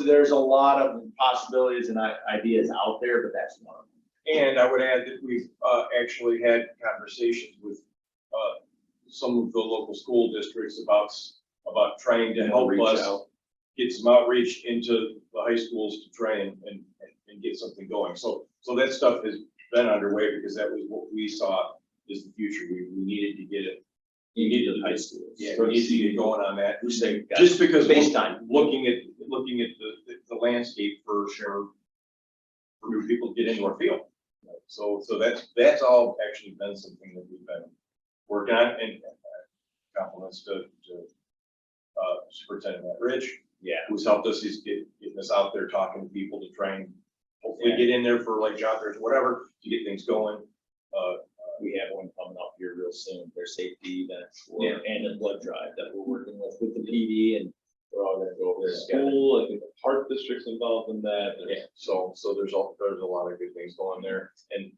there's a lot of possibilities and ideas out there, but that's one of them. And I would add that we've actually had conversations with some of the local school districts about trying to help us get some outreach into the high schools to try and get something going. So that stuff has been underway because that was what we saw is the future. We needed to get it. You needed the high schools. Yeah, we need to get going on that. Just because looking at the landscape for new people to get into our field. So that's all actually been something that we've been working on, and compliments to Superintendent Matt Rich. Yeah. Who's helped us, he's getting us out there, talking to people to try and hopefully get in there for like job fairs or whatever, to get things going. We have one coming up here real soon, their safety event and a blood drive that we're working with the PD, and we're all gonna go over there together. School, I think the park district's involved in that. Yeah. So there's a lot of good things going there, and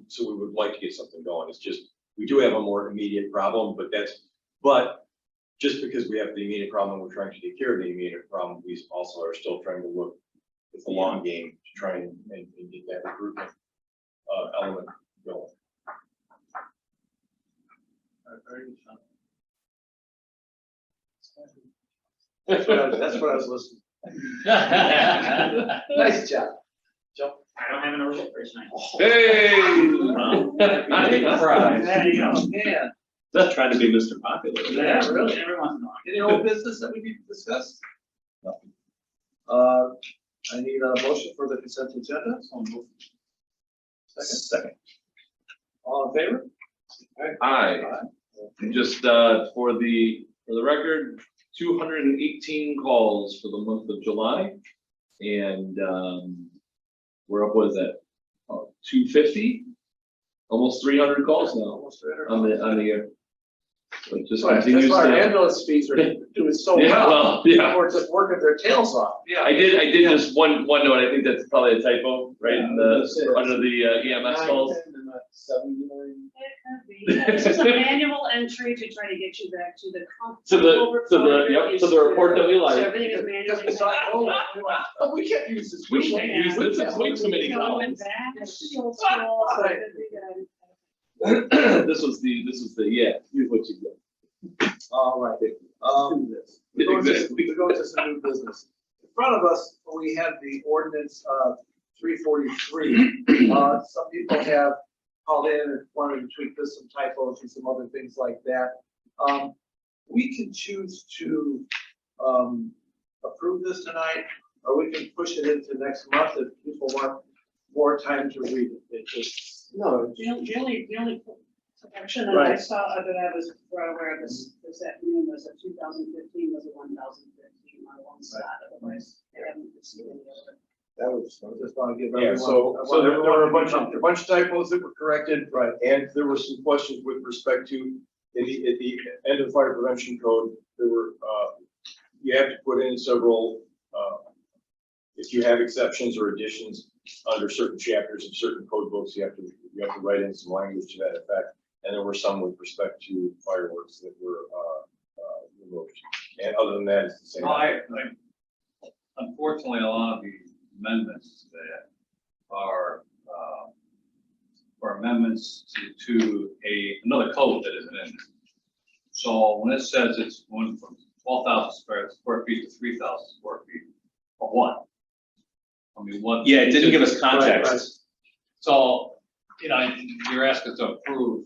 so we would like to get something going. It's just, we do have a more immediate problem, but just because we have the immediate problem, we're trying to take care of the immediate problem, we also are still trying to look at the long game to try and get that recruitment element going. That's what I was listening. Nice job. I don't have an order for tonight. Hey! I'm surprised. There you go. Yeah. Not trying to be Mr. Popular. Yeah, really, every once in a while. Any old business that we need to discuss? I need a motion for the consent agenda. Second. All in favor? Aye. Just for the record, 218 calls for the month of July. And we're up, what is that? 250? Almost 300 calls now Almost 300. on the year. So it just That's continues why our to. ambulance fees are doing so Yeah, well. well, yeah. We're just working their tails off. Yeah. I did just one note, I think that's probably a typo, right, in the, under the EMS calls. 79. This is a manual entry to try to get you back to the. To the report that we So like. everything is manually. Oh, we can't use this. We can't use this, it's way too many Going columns. back to the old school, so Right. that we got- This was the, yeah, here's what you get. All right. We go to some new business. In front of us, we have the ordinance, 343. Some people have called in and wanted to tweak this, some typos and some other things like that. We can choose to, approve this tonight, or we can push it into next month if people want more time to read it. It just, No, The only correction that I saw, that I was aware of this afternoon was that 2015 was a 1015 on one side, otherwise, they haven't received any other. that was, I just want to give Yeah, everyone. so there were a bunch of. of typos that were corrected. Right. And there were some questions with respect to, at the end of the fire prevention code, there were, you have to put in several, if you have exceptions or additions under certain chapters of certain code books, you have to write in some language to that effect. And there were some with respect to fireworks that were, removed. And other than that, it's the same. Unfortunately, a lot of the amendments that are, amendments to another code that isn't in there. So when it says it's going from 12,000 square feet to 3,000 square feet, of what? I mean, what? Yeah, it didn't give us context. So, you're asking to approve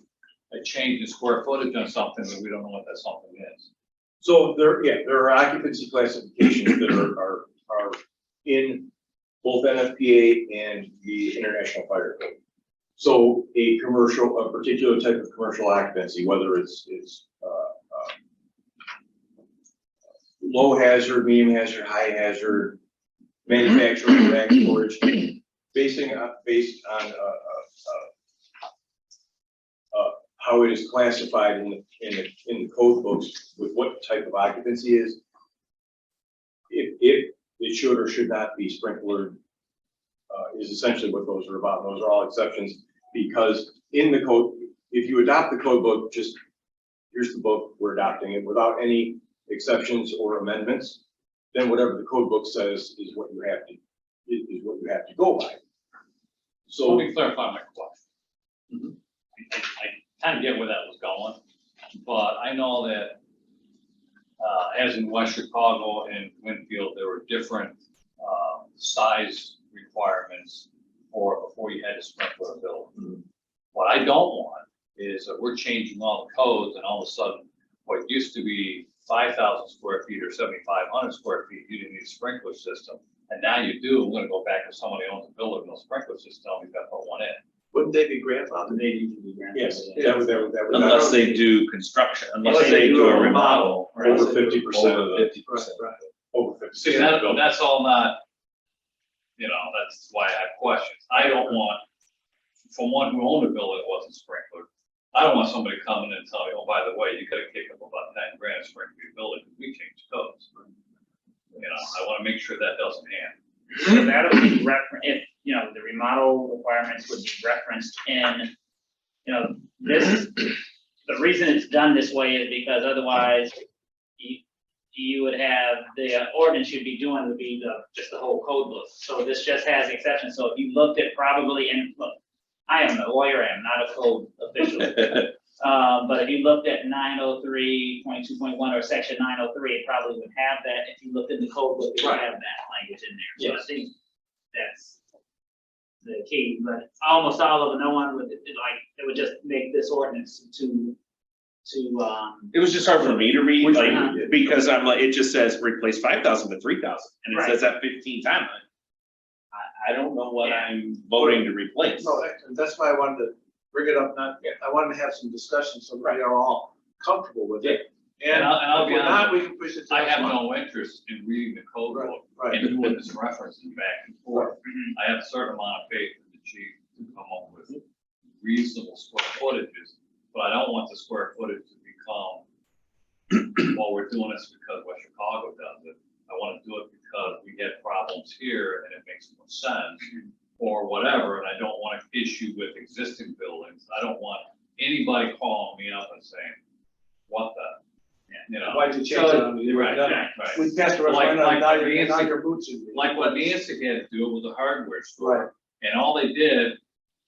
a change in square footage on something that we don't know what that something is. So there are occupancy classifications that are in both NFPA and the International Fire Code. So a particular type of commercial occupancy, whether it's low hazard, medium hazard, high hazard, manufacturing, rack storage, based on how it is classified in the code books with what type of occupancy is. If it should or should not be sprinklered, is essentially what those are about. Those are all exceptions, because in the code, if you adopt the code book, just here's the book, we're adopting it without any exceptions or amendments, then whatever the code book says is what you have to go by. So Let me clarify my question. I kind of get where that was going, but I know that, as in West Chicago and Winfield, there were different, size requirements before you had to sprinkler a building. What I don't want is that we're changing all the codes and all of a sudden, what used to be 5,000 square feet or 7,500 square feet, you didn't need a sprinkler system. And now you do. I'm gonna go back to somebody owns a building, no sprinkler system, we've got to put one in. Wouldn't they be grandfathered? They need to be granted. yes, that would. Unless they do construction, unless they do a remodel. Over 50% of the. 50%. Right. Over 50%. See, that's all not, that's why I have questions. I don't want, from one who owned a building that wasn't sprinkled, I don't want somebody coming in and telling me, oh, by the way, you gotta kick up about 10 grand to sprinkle your building, because we changed codes. I wanna make sure that doesn't happen. So that'll be if, the remodel requirements would be referenced in, this, the reason it's done this way is because otherwise you would have, the ordinance you'd be doing would be just the whole code book. So this just has exceptions. So if you looked at probably, and look, I am a lawyer, I am not a code official. But if you looked at 903.2.1 or section 903, it probably would have that. If you looked in the code book, it would have that language in there. So I think that's the key, but almost all of it, no one would, it would just make this ordinance to It was just hard for me to read, Which like, one? because I'm like, it just says replace 5,000 with 3,000, and it Right. says that 15 times. I don't know what I'm voting to replace. No, that's why I wanted to bring it up, I wanted to have some discussion so that we are all comfortable with it. And I'll if be we're not, honest, we can push it to I next have month. no interest in reading the code book Right. and doing this referencing back and forth. I have a certain amount of faith in the chief to come up with reasonable square footages, but I don't want the square footage to become, well, we're doing this because West Chicago does it. I want to do it because we get problems here and it makes more sense or whatever, and I don't want to issue with existing buildings. I don't want anybody calling me up and saying, what the, you know. Why'd you change it on me? Right, right. We passed a Like- referendum, like now what you're, now Nancy- your boots in. Like what Nancy had to do with the hardware Right. store. And all they did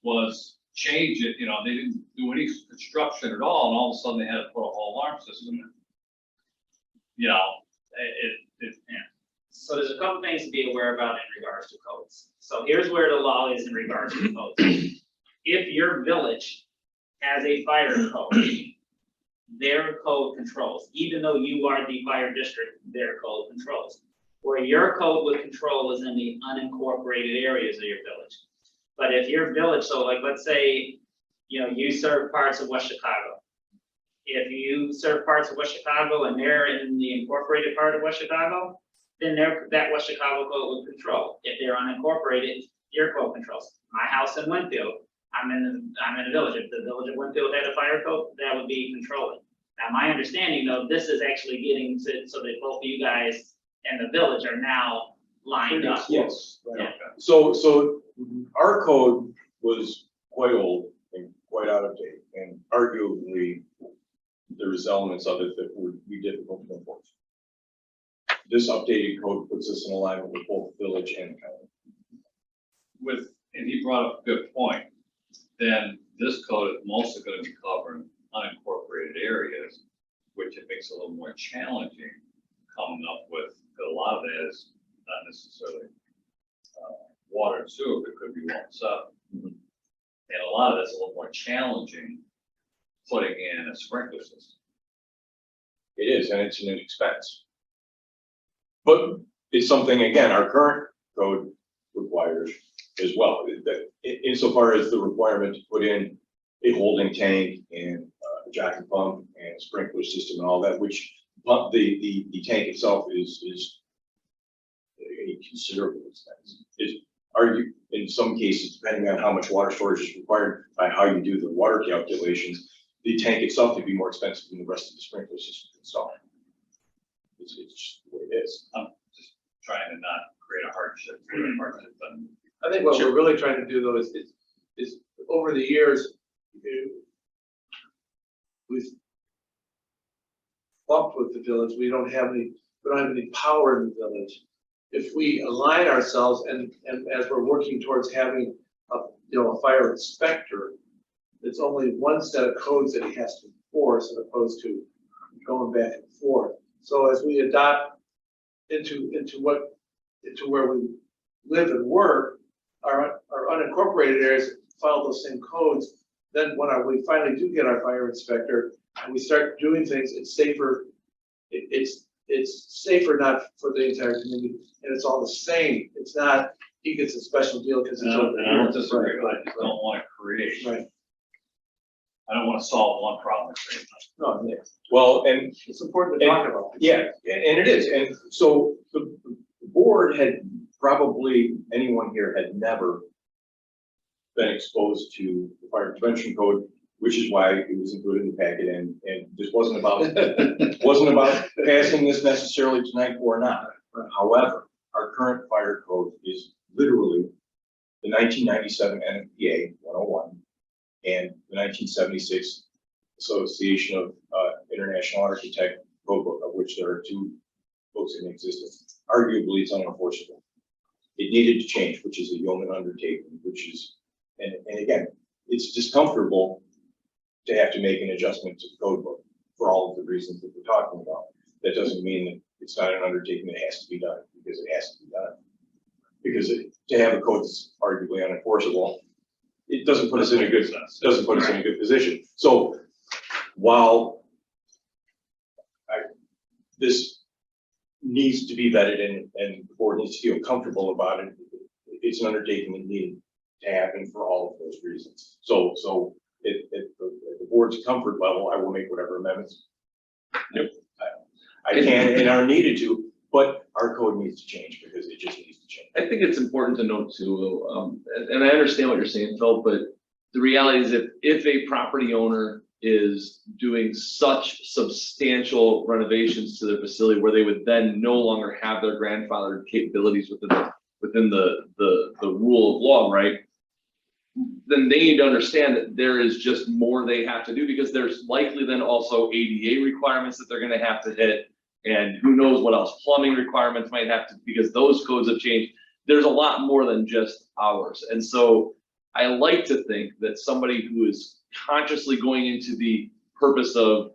was change it, you know, they didn't do any construction at all, and all of a sudden they had to put a whole alarm system in. You know, Yeah. So there's a couple things to be aware about in regards to codes. So here's where the law is in regards to codes. If your village has a fire code, their code controls, even though you are the fire district, their code controls. Where your code would control is in the unincorporated areas of your village. But if your village, so like, let's say, you know, you serve parts of West Chicago. If you serve parts of West Chicago and they're in the incorporated part of West Chicago, then that West Chicago code will control. If they're unincorporated, your code controls. My house in Winfield, I'm in a village. If the village of Winfield had a fire code, that would be controlling. Now, my understanding though, this is actually getting to, so that both of you guys and the village are now lined up. Yes. Yeah. So our code was quite old and quite out of date, and arguably there was elements of it that would be difficult to enforce. This updated code puts us in alignment with both village and county. and he brought up a good point, then this code is mostly gonna be covering unincorporated areas, which it makes it a little more challenging coming up with, 'cause a lot of that is not necessarily water and sewer, but it could be one sub. And a lot of that's a little more challenging putting in a sprinkler system. It is, and it's an expense. But it's something, again, our current code requires as well, that insofar as the requirement to put in a holding tank and a jockey pump and a sprinkler system and all that, which the tank itself is a considerable expense. In some cases, depending on how much water storage is required by how you do the water calculations, the tank itself could be more expensive than the rest of the sprinkler system itself. It's just the way it is. I'm just trying to not create a hardship, but I think what we're really trying to do though is over the years, we've bumped with the village, we don't have any power in the village. If we align ourselves and as we're working towards having a fire inspector, it's only one set of codes that he has to enforce as opposed to going back and forth. So as we adopt into where we live and work, our unincorporated areas follow those same codes. Then when we finally do get our fire inspector and we start doing things, it's safer. It's safer not for the entire community, and it's all the same. It's not he gets a special deal because it's over I don't here. disagree, but I just don't want to create. Right. I don't want to solve one problem at the same time. No, yeah. Well, and It's important to talk about. yeah, and it is. And so the board had probably, anyone here had never been exposed to the fire prevention code, which is why it was included in the packet. And this wasn't about passing this necessarily tonight or not. However, our current fire code is literally the 1997 NFPA 101 and the 1976 Association of International Architect Code Book, of which there are two books in existence. Arguably, it's unenforceable. It needed to change, which is a yeoman undertaking, which is, and again, it's discomfortable to have to make an adjustment to the code book for all of the reasons that we're talking about. That doesn't mean that it's not an undertaking that has to be done, because it has to be done. Because to have a code that's arguably unenforceable, it doesn't put us in a good position. So while this needs to be vetted and the board needs to feel comfortable about it, it's an undertaking that needed to happen for all of those reasons. So at the board's comfort level, I will make whatever amendments I can and are needed to, but our code needs to change because it just needs to change. I think it's important to note too, and I understand what you're saying, Phil, but the reality is if a property owner is doing such substantial renovations to their facility where they would then no longer have their grandfathered capabilities within the rule of law, right? then they need to understand that there is just more they have to do, because there's likely then also ADA requirements that they're gonna have to hit. And who knows what else, plumbing requirements might have to, because those codes have changed. There's a lot more than just hours. And so I like to think that somebody who is consciously going into the purpose of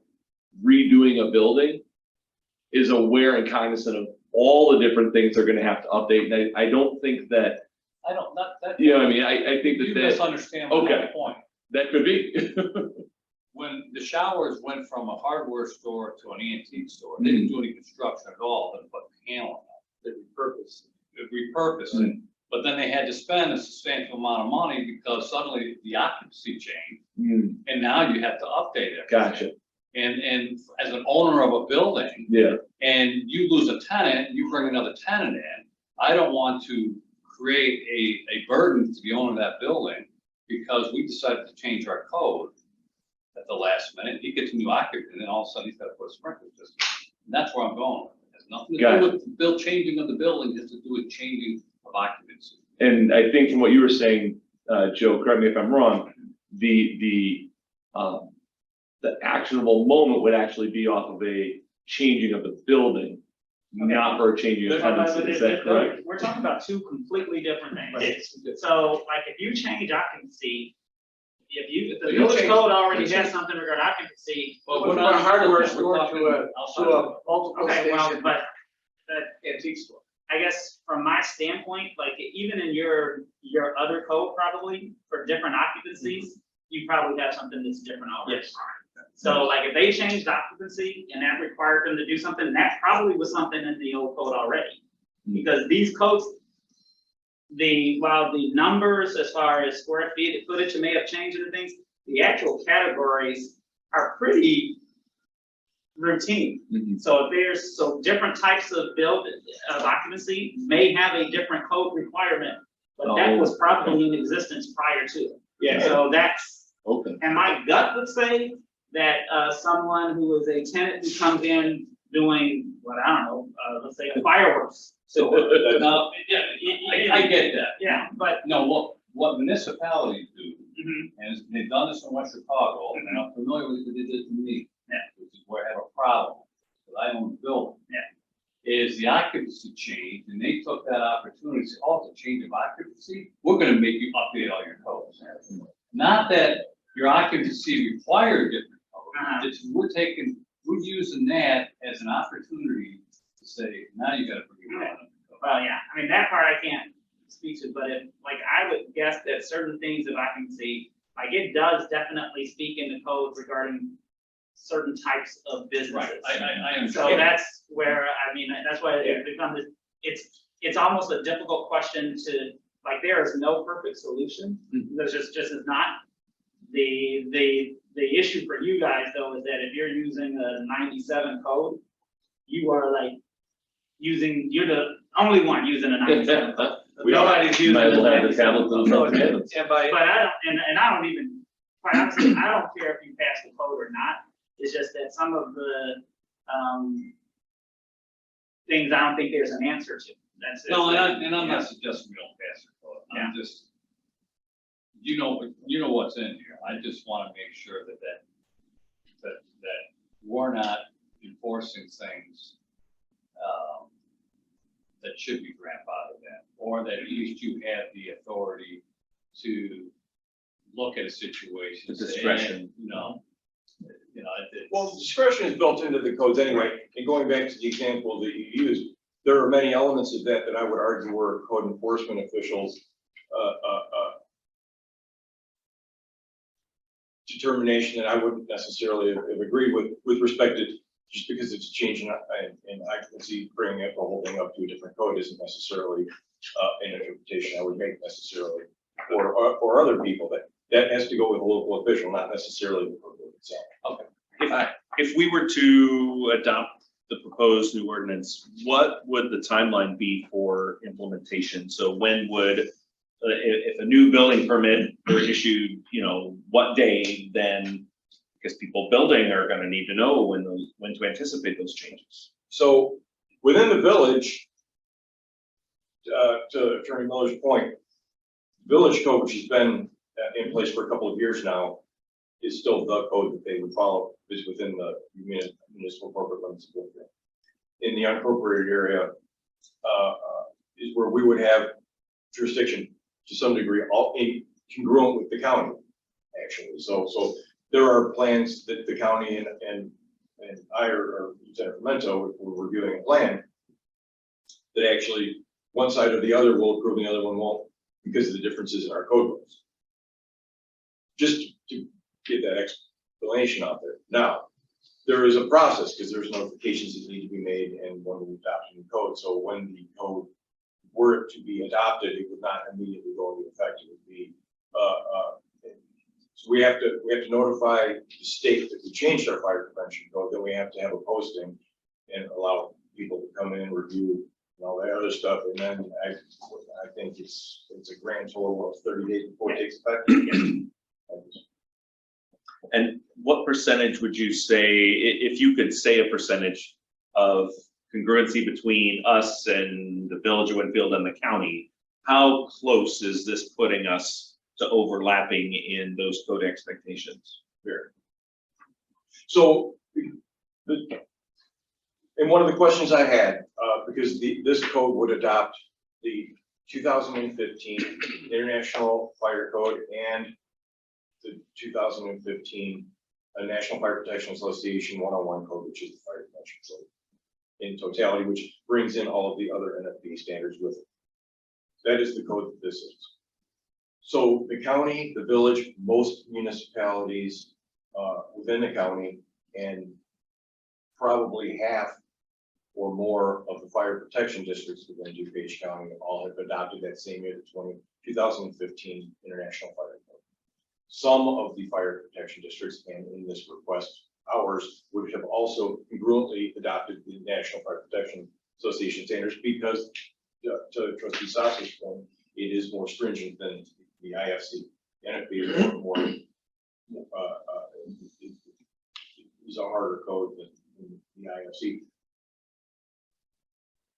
redoing a building is aware and cognizant of all the different things they're gonna have to update. And I don't think that, I don't, that. you know what I mean? I think You that misunderstand my whole okay. point. that could be. When the showers went from a hardware store to an antique store, they didn't do any construction at all, but put paneling up. They repurposed it. But then they had to spend a substantial amount of money because suddenly the occupancy changed, and now you have to update it. Gotcha. And as an owner of a building, Yeah. and you lose a tenant, you bring another tenant in, I don't want to create a burden to the owner of that building because we decided to change our code at the last minute. He gets a new occupant, and then all of a sudden he's got to put a sprinkler system. And that's where I'm going. It has nothing to do with the changing of the building, it has to do with changing of occupancy. And I think from what you were saying, Joe, correct me if I'm wrong, the actionable moment would actually be off of a changing of the building, not for a changing of tenancy. Is that correct? We're talking about two completely different things. So like if you change occupancy, if the village code already has something regarding occupancy. Well, what about hardware store to a multiple Okay, well, station but antique store? I guess from my standpoint, like even in your other code probably for different occupancies, you probably have something that's different already. Yes. So like if they changed occupancy and that required them to do something, that probably was something in the old code already. Because these codes, while the numbers as far as square feet, footage may have changed and things, the actual categories are pretty routine. So different types of occupancy may have a different code requirement, but that was probably in existence prior to it. Yeah. So that's, Okay. and my gut would say that someone who is a tenant who comes in doing, what, I don't know, let's say fireworks. So, no, I get that. Yeah, but. No, what municipalities do, Mhm. and they've done this in West Chicago, and I'm familiar with it, they did it to me. Which is where I have a problem, because I own the building. Is the occupancy change, and they took that opportunity, to say, oh, it's a change of occupancy, we're gonna make you update all your codes. Not that your occupancy required different codes, it's we're using that as an opportunity to say, now you gotta bring it down. Well, yeah, I mean, that part I can't speak to, but I would guess that certain things of occupancy, like it does definitely speak in the code regarding certain types of businesses. Right, I understand. So that's where, I mean, that's why it becomes, it's almost a difficult question to, like, there is no perfect solution. There's just is not. The issue for you guys though is that if you're using a 97 code, you are like you're the only one using a 97 code. Nobody's using Might as well have the 97 tablet code. themselves. But I don't even, quite honestly, I don't care if you pass the code or not. It's just that some of the things I don't think there's an answer to. That's it. No, and I'm not suggesting we don't pass the code, I'm just, you know what's in here, I just wanna make sure that we're not enforcing things that should be grandfathered in, or that at least you have the authority to look at a situation. The and say, discretion. Well, discretion is built into the codes anyway, and going back to the example that you used, there are many elements of that I would argue were code enforcement officials' determination that I wouldn't necessarily have agreed with respect to, just because it's changing in occupancy, bringing the whole thing up to a different code isn't necessarily an interpretation I would make necessarily, or other people, that has to go with a local official, not necessarily the code itself. Okay. If we were to adopt the proposed new ordinance, what would the timeline be for implementation? So when would, if a new building permit were issued, what day, then, because people building are gonna need to know when to anticipate those changes. So within the village, to Attorney Miller's point, village code, which has been in place for a couple of years now is still the code that they would follow, is within the municipal corporate limits of Winfield. In the unincorporated area, is where we would have jurisdiction to some degree, all congruent with the county, actually. So there are plans that the county and I or Lieutenant Pimento, if we're reviewing a plan, that actually one side or the other will approve and the other one won't because of the differences in our code books. Just to get that explanation out there. Now, there is a process because there's notifications that need to be made and when we adopt a new code. So when the code were to be adopted, it would not immediately go into effect. It would be, so we have to notify the state that we changed our fire prevention code, then we have to have a posting and allow people to come in, review, and all that other stuff. And then I think it's a grand total of 30 days before it takes effect. And what percentage would you say, if you could say a percentage of congruency between us and the village of Winfield and the county, how close is this putting us to overlapping in those code expectations? Here. So, and one of the questions I had, because this code would adopt the 2015 International Fire Code and the 2015 National Fire Protection Association 101 code, which is the fire prevention code in totality, which brings in all of the other NFPA standards with it. That is the code that this is. So the county, the village, most municipalities within the county, and probably half or more of the fire protection districts within DuPage County all have adopted that same year, the 2015 International Fire Code. Some of the fire protection districts, and in this request, ours, would have also congruently adopted the National Fire Protection Association standards because, to Trustee Sasser's point, it is more stringent than the IFC. NFPA is more is a harder code than the IFC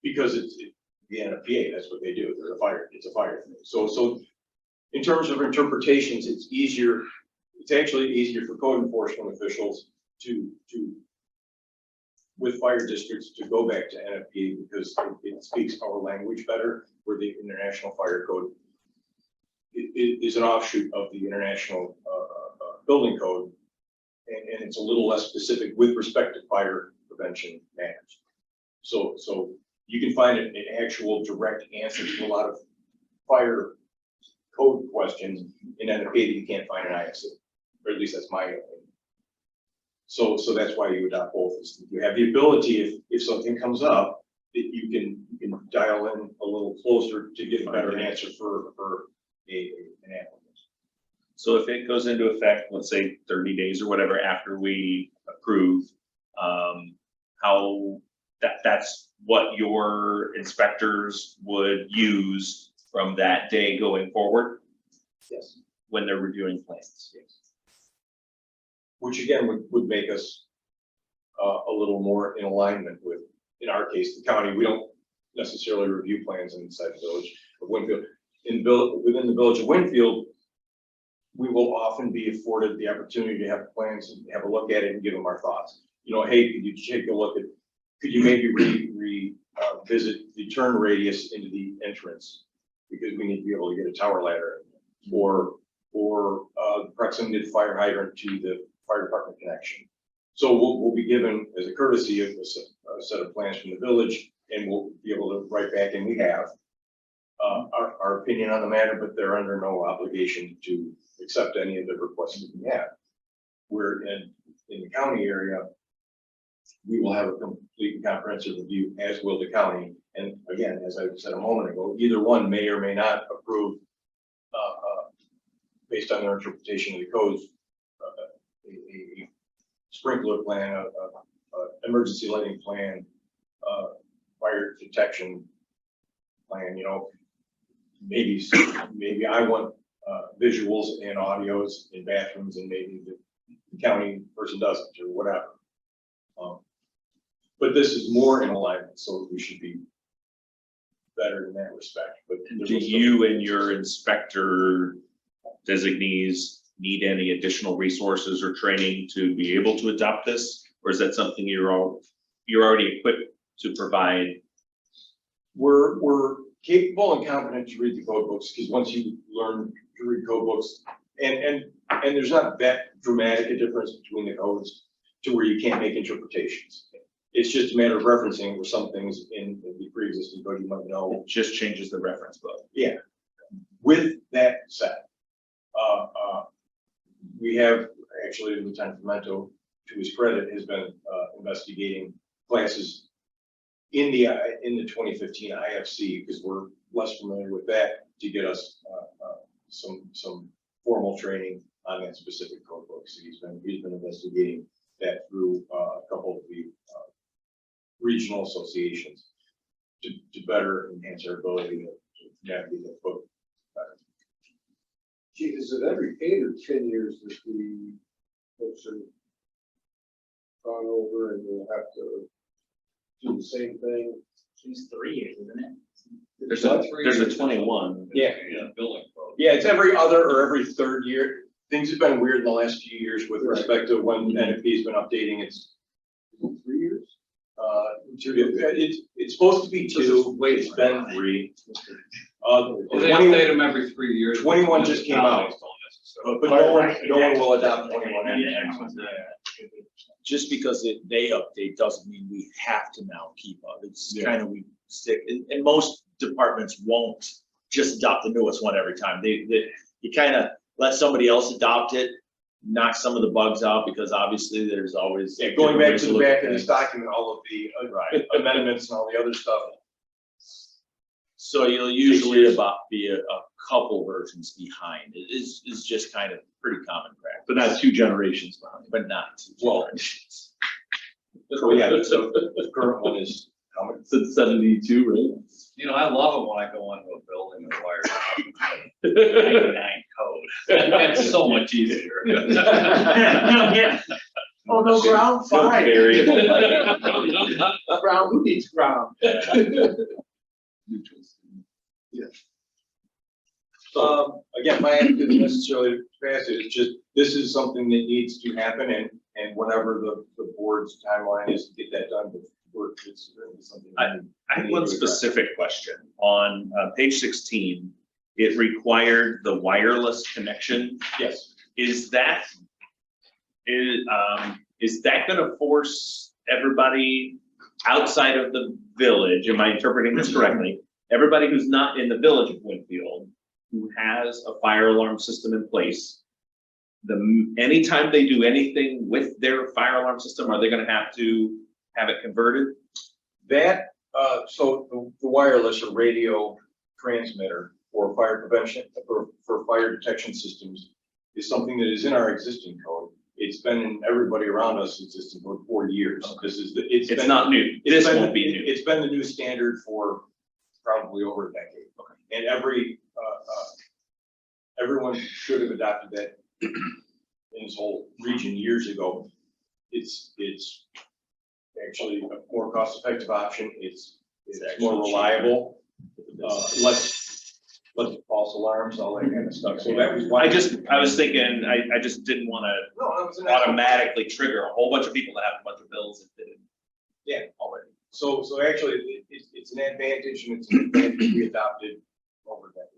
because it's the NFPA. That's what they do. They're a fire. It's a fire thing. So in terms of interpretations, it's easier. It's actually easier for code enforcement officials to with fire districts to go back to NFPA because it speaks our language better. Where the International Fire Code is an offshoot of the International Building Code, and it's a little less specific with respect to fire prevention matters. So you can find an actual direct answer to a lot of fire code questions in NFPA that you can't find in IFC, or at least that's my opinion. So that's why you adopt both. Is you have the ability, if something comes up, that you can dial in a little closer to get a better answer for an applicant. So if it goes into effect, let's say 30 days or whatever after we approve, that's what your inspectors would use from that day going forward? Yes. When they're reviewing plans? Yes. Which again would make us a little more in alignment with, in our case, the county. We don't necessarily review plans inside the village of Winfield. Within the village of Winfield, we will often be afforded the opportunity to have plans and have a look at it and give them our thoughts. You know, hey, could you take a look at, could you maybe visit the turn radius into the entrance? Because we need to be able to get a tower ladder, or proximity to the fire hydrant to the fire department connection. So we'll be given, as a courtesy, a set of plans from the village, and we'll be able to write back, and we have our opinion on the matter, but they're under no obligation to accept any of the requests that we have. We're in the county area, we will have a complete and comprehensive review, as will the county. And again, as I said a moment ago, either one may or may not approve, based on their interpretation of the codes, a sprinkler plan, a emergency lighting plan, fire detection plan. You know, maybe I want visuals and audios in bathrooms, and maybe the county person doesn't, or whatever. But this is more in alignment, so we should be better in that respect. But do you and your inspector designees need any additional resources or training to be able to adopt this? Or is that something you're already equipped to provide? We're capable and competent to read the code books, because once you learn to read code books, and there's not that dramatic a difference between the codes to where you can't make interpretations. It's just a matter of referencing where some things in the pre-existing code you might know. It just changes the reference book. Yeah. With that said, we have actually, Lieutenant Pimento, to his credit, has been investigating classes in the 2015 IFC, because we're less familiar with that, to get us some formal training on that specific code book. So he's been investigating that through a couple of the regional associations to better enhance our ability to navigate that book better. Chief, is it every 8 or 10 years that the folks are gone over and we'll have to do the same thing? It's 3 years, isn't it? There's a 21. Yeah. Building code. Yeah, it's every other or every third year. Things have been weird in the last few years with respect to when NFP's been updating its. 3 years? It's supposed to be 2, it's been 3. They update them every 3 years. 21 just came out. But no one will adopt 21 anytime soon. Just because they update doesn't mean we have to now keep up. It's kind of, we stick, and most departments won't just adopt the newest one every time. You kind of let somebody else adopt it, knock some of the bugs out, because obviously there's always. Yeah, going back to the back of this document, all of the amendments and all the other stuff. So you'll usually be a couple versions behind. It is just kind of pretty common practice. But not 2 generations behind. But not two Well, generations. So the current one is how much? Since 72, right? You know, I love it when I go into a building and wire 99 code. It's so much easier. Oh, no, ground, fine. Very- Ground, who needs ground? Again, my attitude isn't necessarily fast, it's just, this is something that needs to happen, and whenever the board's timeline is to get that done, it's something. I have one specific question. On page 16, it required the wireless connection. Yes. Is that going to force everybody outside of the village? Am I interpreting this correctly? Everybody who's not in the village of Winfield, who has a fire alarm system in place, anytime they do anything with their fire alarm system, are they going to have it converted? That, so the wireless or radio transmitter for fire prevention, for fire detection systems is something that is in our existing code. It's been in everybody around us existing code for years. Okay. It's Not new. This won't be new. It's been the new standard for probably over a decade. Okay. And everyone should have adopted that in this whole region years ago. It's actually a more cost-effective option. It's more reliable, less false alarms, all that kind of stuff. So that was why. I was thinking, I just didn't want to automatically trigger a whole bunch of people that have a bunch of bills that didn't. Yeah, already. So actually, it's an advantage, and it's an advantage we adopted over that.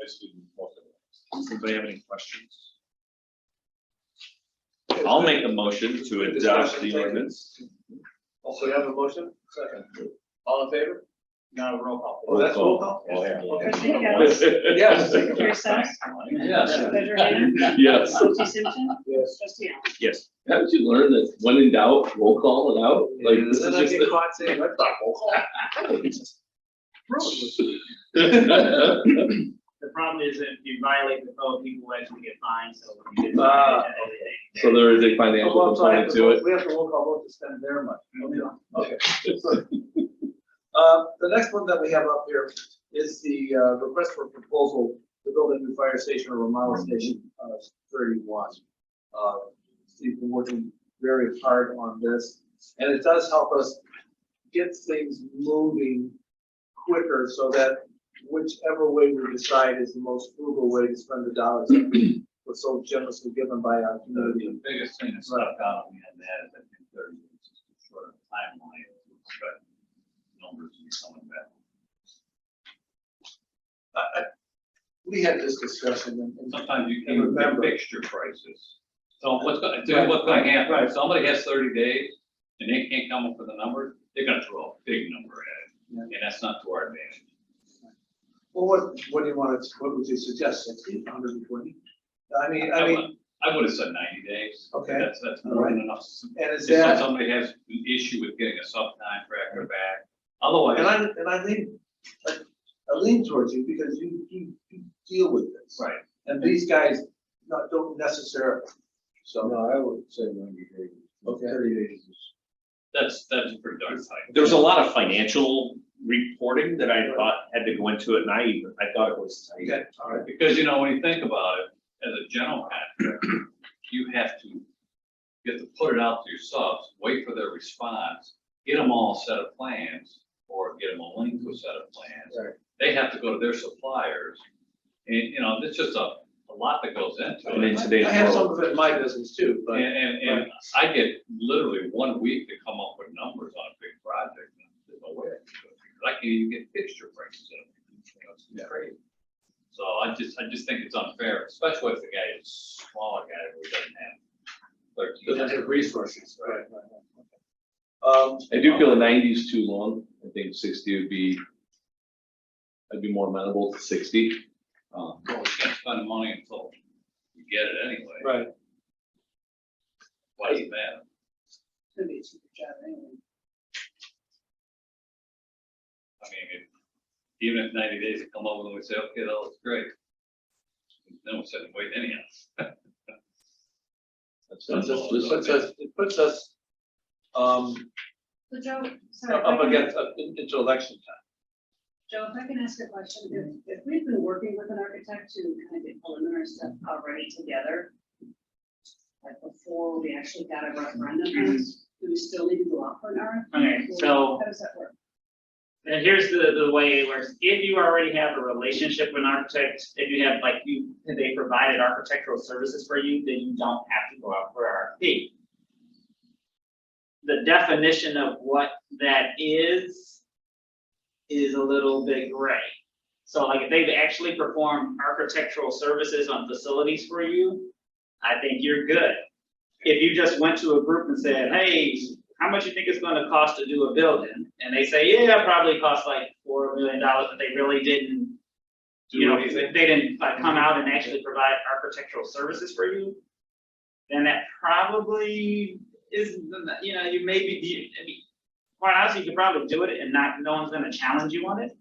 Does anybody have any questions? I'll make a motion to adopt the ordinance. Also, you have a motion? Second. All in favor? No, roll call. Oh, that's roll call? Oh, yeah. Trustee Kellis, Yes. Secretary Stas, Yes. Treasurer Gainer, Yes. Trustee Simpson, Yes. Trustee Allen. Yes. Haven't you learned that when in doubt, roll call it out? Like, this Then is I just. get caught saying, I thought roll call. The problem is that if you violate the code, people actually get fined, so. you get Ah, fined. So there is a financial So I have component to it. we have to roll call vote to spend their money. Okay. The next one that we have up here is the request for proposal to build a new fire station or remodel station 31. Steve's been working very hard on this, and it does help us get things moving quicker so that whichever way we decide is the most frugal way to spend the dollars that we're so generously given by our community. The biggest thing that stuck out on me on that is I think 30 days is too short a timeline to expect numbers to be coming back. We had this discussion and Sometimes you And can't remember- get fixture prices. So what's gonna happen, Right. if somebody has 30 days and they can't come up with a number, they're gonna throw a big number at it. Yeah. And that's not to our advantage. well, what do you want to, what would you suggest, 60, 120? I mean, I would have said 90 days. Okay. That's more than enough. and is If that, somebody has an issue with getting a subcontractor back, otherwise. and I lean towards you because you deal with this. Right. And these guys don't necessarily, so. No, I would say 90 days. Okay. 30 days is. That's pretty darn tight. There was a lot of financial reporting that I thought had to go into it, and I thought it was tight. Okay, all right. Because, you know, when you think about it, as a general contractor, you have to put it out to your subs, wait for their response, get them all a set of plans, or get them a link to a set of plans. Right. They have to go to their suppliers, and, you know, it's just a lot that goes into And in it. today's I have some world, of it in my business too, but. And I get literally 1 week to come up with numbers on a big project, and there's no way I can do it, because I can't even get fixture prices in. You know, it's crazy. So I just think it's unfair, especially if the guy is a smaller guy who doesn't have 13. Doesn't have resources, right? I do feel 90 is too long. I think 60 would be, I'd be more amenable to 60. Well, we can't spend the money until we get it anyway. Right. Why does it matter? It's gonna be a super job anyway. I mean, even if 90 days to come over and we say, okay, that looks great. Then we're sitting waiting anyhow. It puts us, So Joe, sorry. if I up can- against, into election time. Joe, if I can ask a question, if we've been working with an architect to kind of get preliminary stuff already together, like before we actually got a referendum, passed, do we still need to go out for an RFP? Okay, so- How does that work? And here's the way it works. If you already have a relationship with an architect, if you have they provided architectural services for you, then you don't have to go out for RFP. The definition of what that is a little bit gray. So like if they've actually performed architectural services on facilities for you, I think you're good. If you just went to a group and said, hey, how much you think it's gonna cost to do a building? And they say, yeah, it probably costs like $4 million, but they really didn't, they didn't come out and actually provide architectural services for you, then that probably is, you may be, quite honestly, you could probably do it and no one's gonna challenge you on it.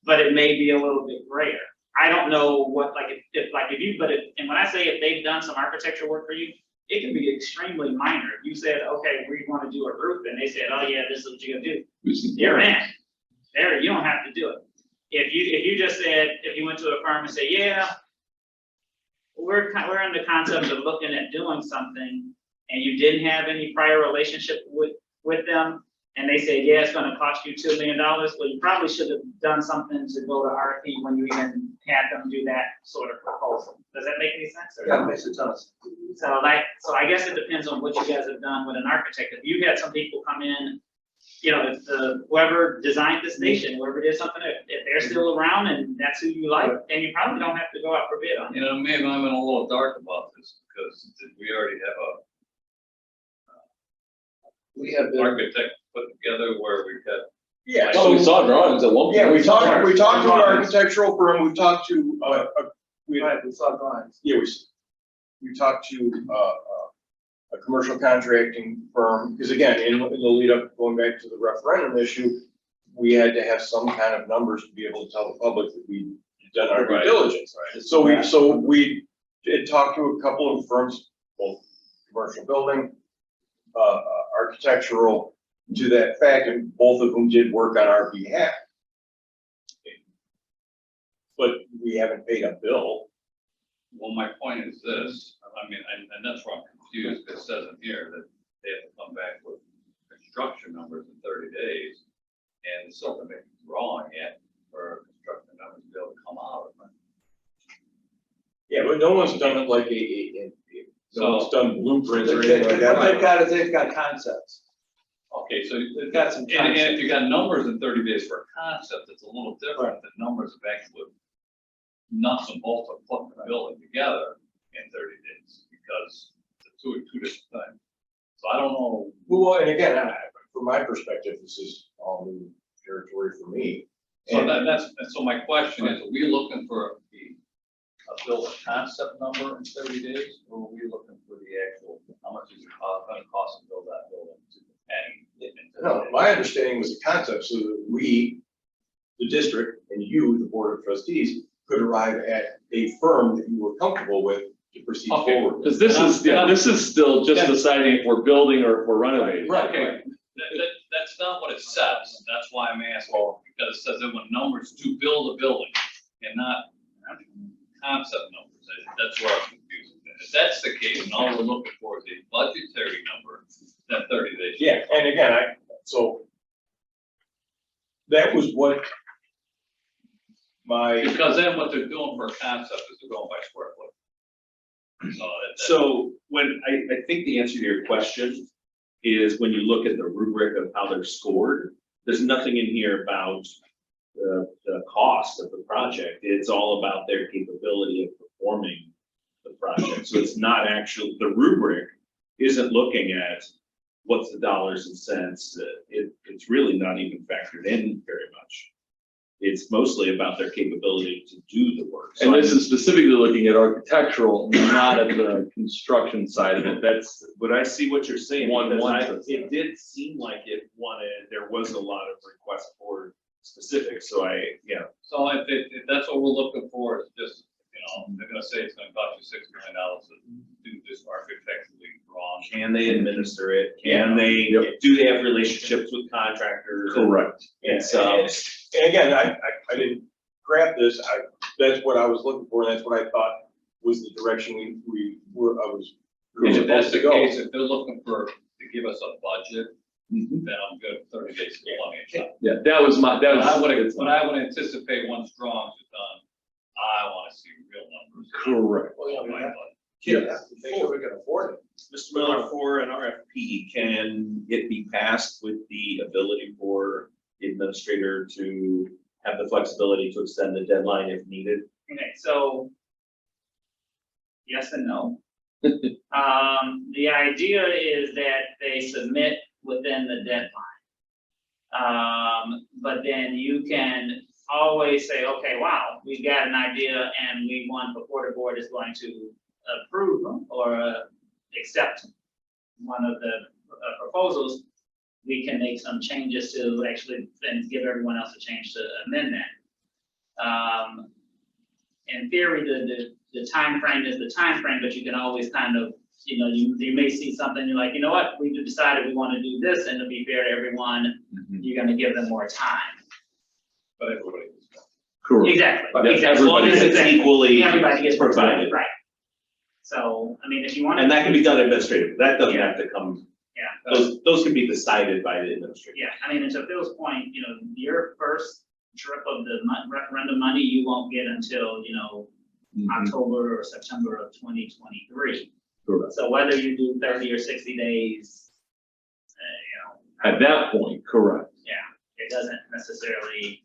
But it may be a little bit grayer. I don't know what, and when I say if they've done some architecture work for you, it can be extremely minor. If you said, okay, we want to do a roof, and they said, oh yeah, this is what you're gonna do. You're in. There, you don't have to do it. If you just said, if you went to a firm and said, yeah, we're in the concept of looking at doing something, and you didn't have any prior relationship with them, and they said, yeah, it's gonna cost you $2 million, well, you probably should have done something to go to RFP when you even had them do that sort of proposal. Does that make any sense? or Yeah, no? it makes a ton of sense. So I guess it depends on what you guys have done with an architect. If you had some people come in, if whoever designed the station, whoever did something, if they're still around and that's who you like, then you probably don't have to go out for bid on it. You know, maybe I'm in a little dark about this because we already have We have a been, architect put together where we've got. Yeah, So we so, saw drawings at one point. yeah, we talked to an architectural firm, we talked to, we saw drawings. Yeah, we talked to, a commercial contracting firm, because again, in the lead up, going back to the referendum issue, we had to have some kind of numbers to be able to tell the public that we'd done our due Right. diligence. So we did talk to a couple of firms, both commercial building, architectural, to that fact, and both of them did work on our behalf. But we haven't paid a bill. Well, my point is this, I mean, and that's where I'm confused, because it says in here that they have to come back with construction numbers in 30 days, and still to make a drawing yet for a no one's done it like no one's done blueprints or What anything like that. they've got is they've got concepts. Okay, so They've got some and if concepts. you got numbers in 30 days for a concept, it's a little different than numbers of actually nuts and bolts of putting the building together in 30 days, because it's two different things. So I don't know. Well, and again, from my perspective, this is all new territory for me. So And so my question is, are we looking for a build a concept number in 30 days? Or are we looking for the actual, how much is it gonna cost to build that building to the penny? no, my understanding was the concept, so that we, the district, and you, the board of trustees, could arrive at a firm that you were comfortable with to proceed Okay. forward with. Because this is still just deciding if we're building or if we're renovating. Right, Okay, that's not what it says, that's why I'm asking, because it says it when numbers to build a building, and not concept numbers, that's where I'm confused. If that's the case, and all we're looking for is a budgetary number, that 30 days. Yeah, and again, so that was what my, Because then what they're doing for a concept is they're going by square foot. So when, I think the answer to your question is when you look at the rubric of how they're scored, there's nothing in here about the cost of the project. It's all about their capability of performing the project. So it's not actually, the rubric isn't looking at what's the dollars and cents. It's really not even factored in very much. It's mostly about their capability to do the work. So And this is specifically looking at architectural, not at the construction side of it. That's, But I see what you're saying, One because says it did seem like it wanted, there was a lot of requests for specifics, so yeah. So if that's what we're looking for, is just, they're gonna say it's gonna cost you $6 million to do this architecturally wrong. Can they administer it? Can they, do they have relationships with contractors? correct. And subs? and again, I didn't grab this, that's what I was looking for, and that's what I thought was the direction we were And if that's supposed the to go. case, if they're looking to give us a budget, Mhm. then I'm good, 30 days is plenty of time. Yeah, that was But I would anticipate once drawings are done, I wanna see real numbers. correct. Well, yeah, on we my have- budget. Yeah, make sure we can afford it. Mr. Miller, for an RFP, can it be passed with the ability for the administrator to have the flexibility to extend the deadline if needed? Okay, so yes and no. The idea is that they submit within the deadline. But then you can always say, okay, wow, we've got an idea and we want before the board is going to approve or accept one of the proposals, we can make some changes to actually then give everyone else a chance to amend that. In theory, the timeframe is the timeframe, but you can always kind of, you may see something, you're like, you know what, we decided we want to do this, and to be fair to everyone, you're gonna give them more time. But everybody. Correct. Exactly. As long as it's equally Everybody gets provided. right. So, I mean, if you want. And that can be done administratively. That doesn't have to come, Yeah. those can be decided by the administrator. Yeah, I mean, and to Phil's point, your first trip of the referendum money, you won't get until, October or September of 2023. Correct. So whether you do 30 or 60 days, At that point, correct. it doesn't necessarily.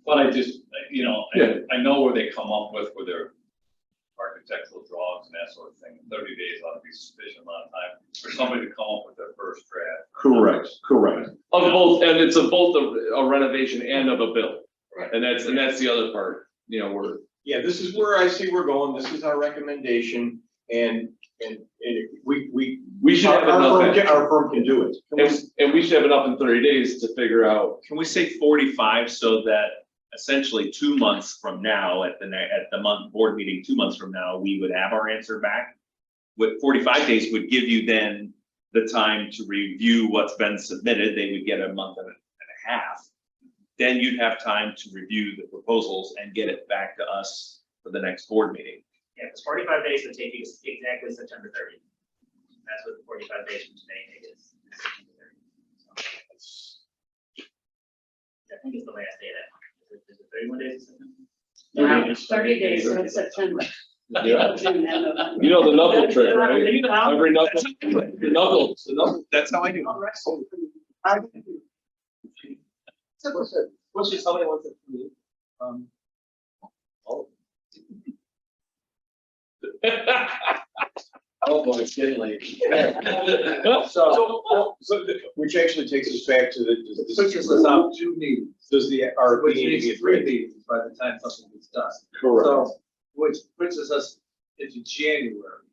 But I just, Yeah. I know where they come up with their architectural drawings and that sort of thing. 30 days ought to be sufficient amount of time for somebody to come up with their first draft. Correct. Of both, and it's of both a renovation and of a build. Right. And that's the other part, we're. Yeah, this is where I see we're going, this is our recommendation, and We should have enough, our firm can do it. and we should have enough in 30 days to figure out. Can we say 45 so that essentially 2 months from now, at the month board meeting, 2 months from now, we would have our answer back? What 45 days would give you then the time to review what's been submitted. They would get a month and a half. Then you'd have time to review the proposals and get it back to us for the next board meeting. Yeah, it's 45 days to take you exactly September 30th. That's what the 45 days from today is. I think it's the last day of that month. Is it 31 days of September? No, it's 30 days of September. Yeah. You know the knuckle trick, right? Every knuckle, the knuckles, the knuckle. That's how I do. What's just somebody wants it from me? Oh, boy, it's getting late. Which actually takes us back to the. Switches us out 2 meetings, Does the RP which need to means get 3 ready? meetings by the time something gets done. Correct. So, which pushes us into January.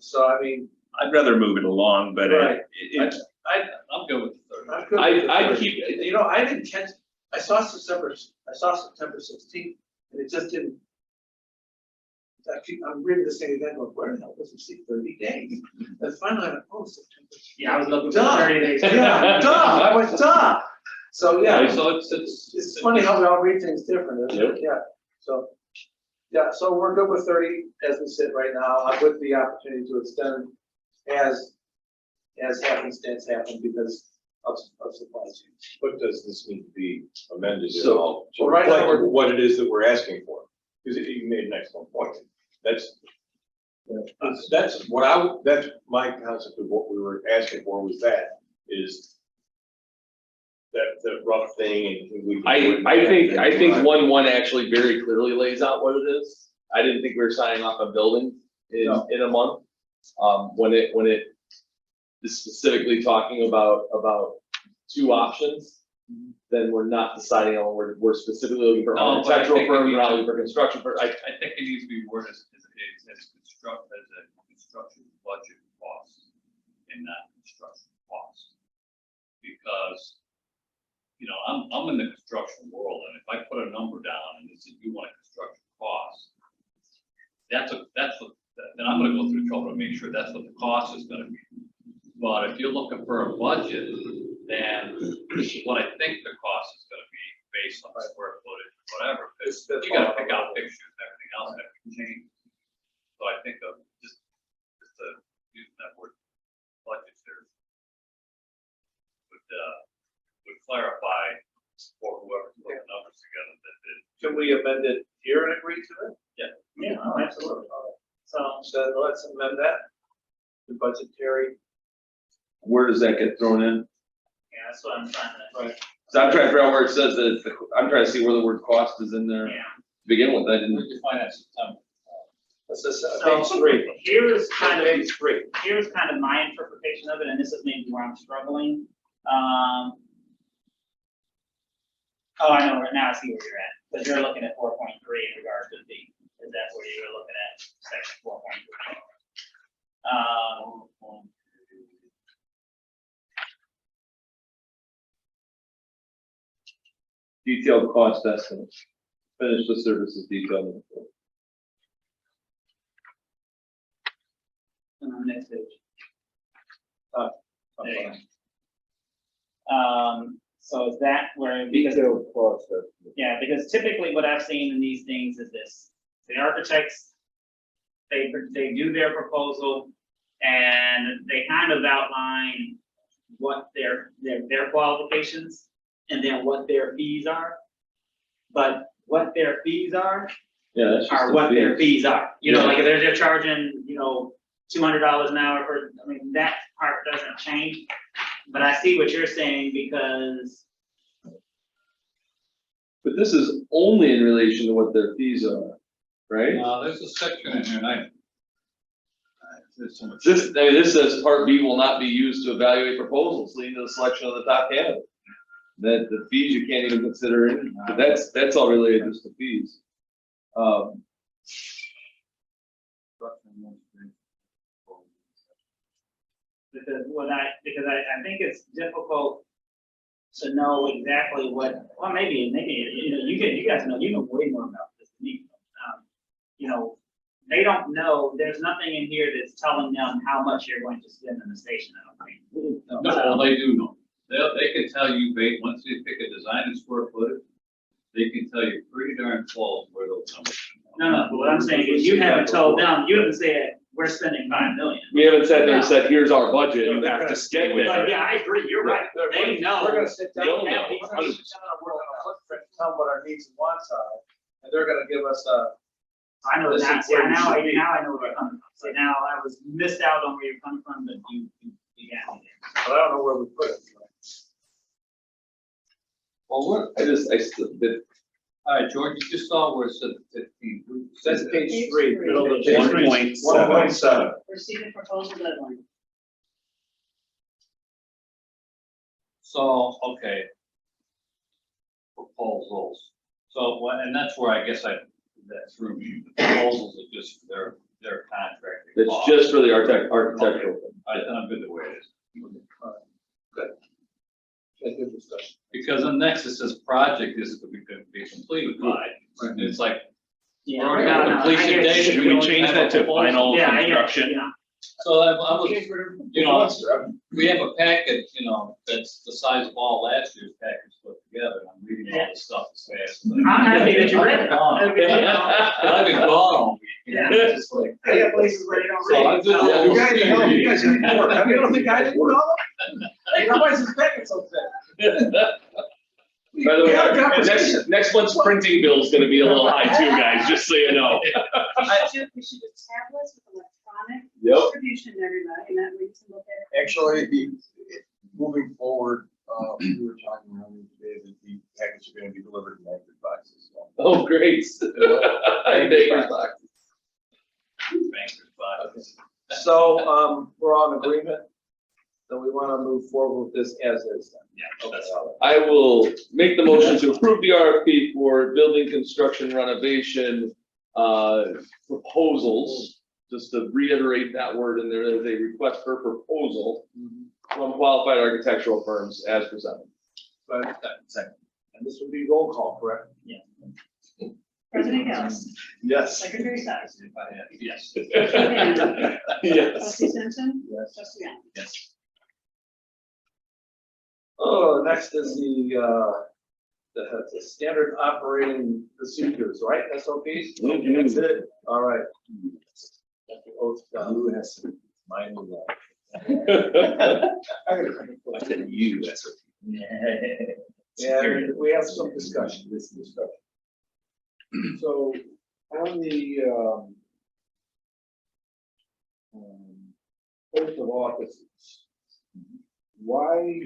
So I mean, I'd rather move it along, but Right. I'm good with the 30. I'm good with the I 30. keep, You know, I didn't catch, I saw September 16th, and it just didn't. I'm reading this thing again, going, where the hell does it see 30 days? And finally, I'm like, oh, September. Yeah, I was looking for Duh. 30 days. Yeah, duh, I went, duh. So, yeah, so it's funny how we all read things different, isn't it? Yeah, so, yeah, so we're good with 30 as we sit right now, with the opportunity to extend as happenstance happen because of supply chain. What does this need to be amended at So- all? To well, right now reflect we're- what it is that we're asking for, because you made an excellent point. That's that's my concept of what we were asking for was that, is that rough thing and we. I think 1-1 actually very clearly lays out what it is. I didn't think we were signing off a building No. in a month. When it is specifically talking about 2 options, then we're not deciding on, we're specifically looking for No, but I architectural think we firms, need we're not to- looking for construction firms. I think it needs to be worded as a construction budget cost and not construction cost. Because, you know, I'm in the construction world, and if I put a number down and it says you want a construction cost, that's what, then I'm gonna go through trouble to make sure that's what the cost is gonna be. But if you're looking for a budget, then what I think the cost is gonna be based on square footage, whatever, because you gotta pick out pictures and everything else that can change. So I think of just using that word budget there would clarify for whoever's putting the numbers together that Can we amend it here and agree to it? Yeah, oh, absolutely. So, So let's amend that, the budgetary. Where does that get thrown in? yeah, that's what I'm trying to, Right. So I'm trying to figure out where it says that it's I'm trying to see where the word cost is in there to yeah. begin with. I we didn't. define that September. That's just So, page 3. here's kind of, Page 3. here's kind of my interpretation of it, and this is maybe where I'm struggling. Oh, I know, right now I see where you're at, because you're looking at 4.3 in regards to the, is that where you're looking at section 4.3? Detailed cost estimates. Finish the services detailed. Next page. There you Okay. go. So is that where, because, yeah, because typically what I've seen in these things is this, the architects, they do their proposal and they kind of outline what their qualifications and then what their fees are. But what their fees are Yeah, that's just the what their fees. fees are. You know, Yeah. like if they're charging, you know, $200 an hour for, I mean, that part doesn't change. But I see what you're saying because, But this is only in relation to what their fees are, right? There's a section in here, and there's so much. This says part B will not be used to evaluate proposals leading to the selection of the top candidate. That the fees you can't even consider in, but that's all related just to fees. because I think it's difficult to know exactly what, well, maybe, you know, you guys know, you know way more about this than me. You know, they don't know, there's nothing in here that's telling them how much you're going to spend in the station, I don't think. No, well, they do know. They can tell you, once they pick a design and square footage, they can tell you pretty darn close where those numbers come No, but what I'm saying is you haven't told them, you haven't said, we're spending 5 million. We haven't sat there and said, here's our budget, you have to stay with But it. yeah, I agree, you're right, they know. We're gonna sit down, They'll we're know, gonna sit down, we're gonna footprint, tell them what our needs and wants are, and they're gonna give us I know This that, is see, where you now should be. I know where you're coming from. See, now I was missed out on where you're coming from, but you got me there. But I don't know where we put it. Well, what, I still did. All right, George, you just saw where it said 15. That's page 3, middle of Page page 3. 1.7. Receiving proposal deadline. So, okay. Proposals. So, and that's where I guess that threw me. The proposals are just their contract. It's just for the architectural. I'm good the way it is. Good discussion. Because then next it says project is to be completed by, and it's like, Yeah, We're already no, got no, I completion get date. you. Should we change that to final Yeah, yeah, construction? yeah. so I was, you know, we have a packet, you know, that's the size of all last year's package put together, and I'm reading all this stuff as fast. as I can. I'm happy that you read it. I've been gone all week, you know, Yeah. it's just like. I got places where you don't So read. I'm good. So- You guys know, you guys are work. I mean, you don't think I didn't know that? Hey, nobody's expecting so fast. By the We had a way, conversation. next month's printing bill is gonna be a little high too, guys, just so you know. We should do tablets with electronic Yep. distribution to everybody, and that way you can look at it. Actually, moving forward, we were talking earlier today that the packets are gonna be delivered in anchored boxes. So. Oh, great. Baker's box. So, we're all in agreement that we want to move forward with this as is. Yeah, that's I will make the motion to approve the RFP for building construction renovation proposals. Just to reiterate that word in there, there's a request for proposal from qualified architectural firms as presented. But, second. And this would be roll call, correct? President Gales, Yes. Secretary Sachs, Yes. Yes. Trustee Simpson, Yes. Trustee Allen. Yes. Oh, next is the standard operating procedures, right? SOPs? Mhm. That's it. All right. Got the oath done. Who has to mind that? I said you, that's And we have some discussion, this discussion. So on the oath of offices, why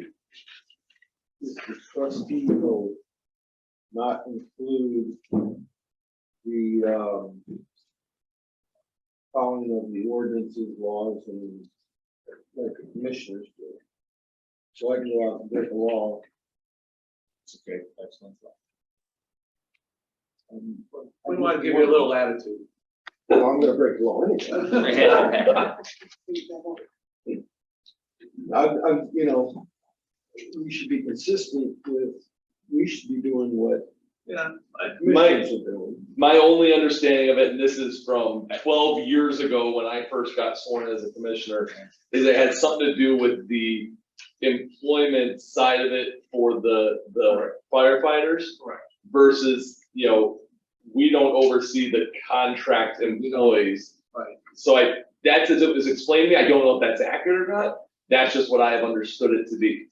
does the trustee oath not include the following of the ordinances, laws, and like the commissioners do? So I can go out and break the law. okay, excellent. We want to give you a little attitude. Well, I'm gonna break the law anyway. I'm, you know, we should be consistent with, we should be doing what Yeah. commissioners are doing. My only understanding of it, and this is from 12 years ago when I first got sworn as a commissioner, is it had something to do with the employment side of it for the firefighters. Correct. Versus, you know, we don't oversee the contract employees. Right. So that's as it was explained to me. I don't know if that's accurate or not. That's just what I have understood it to be.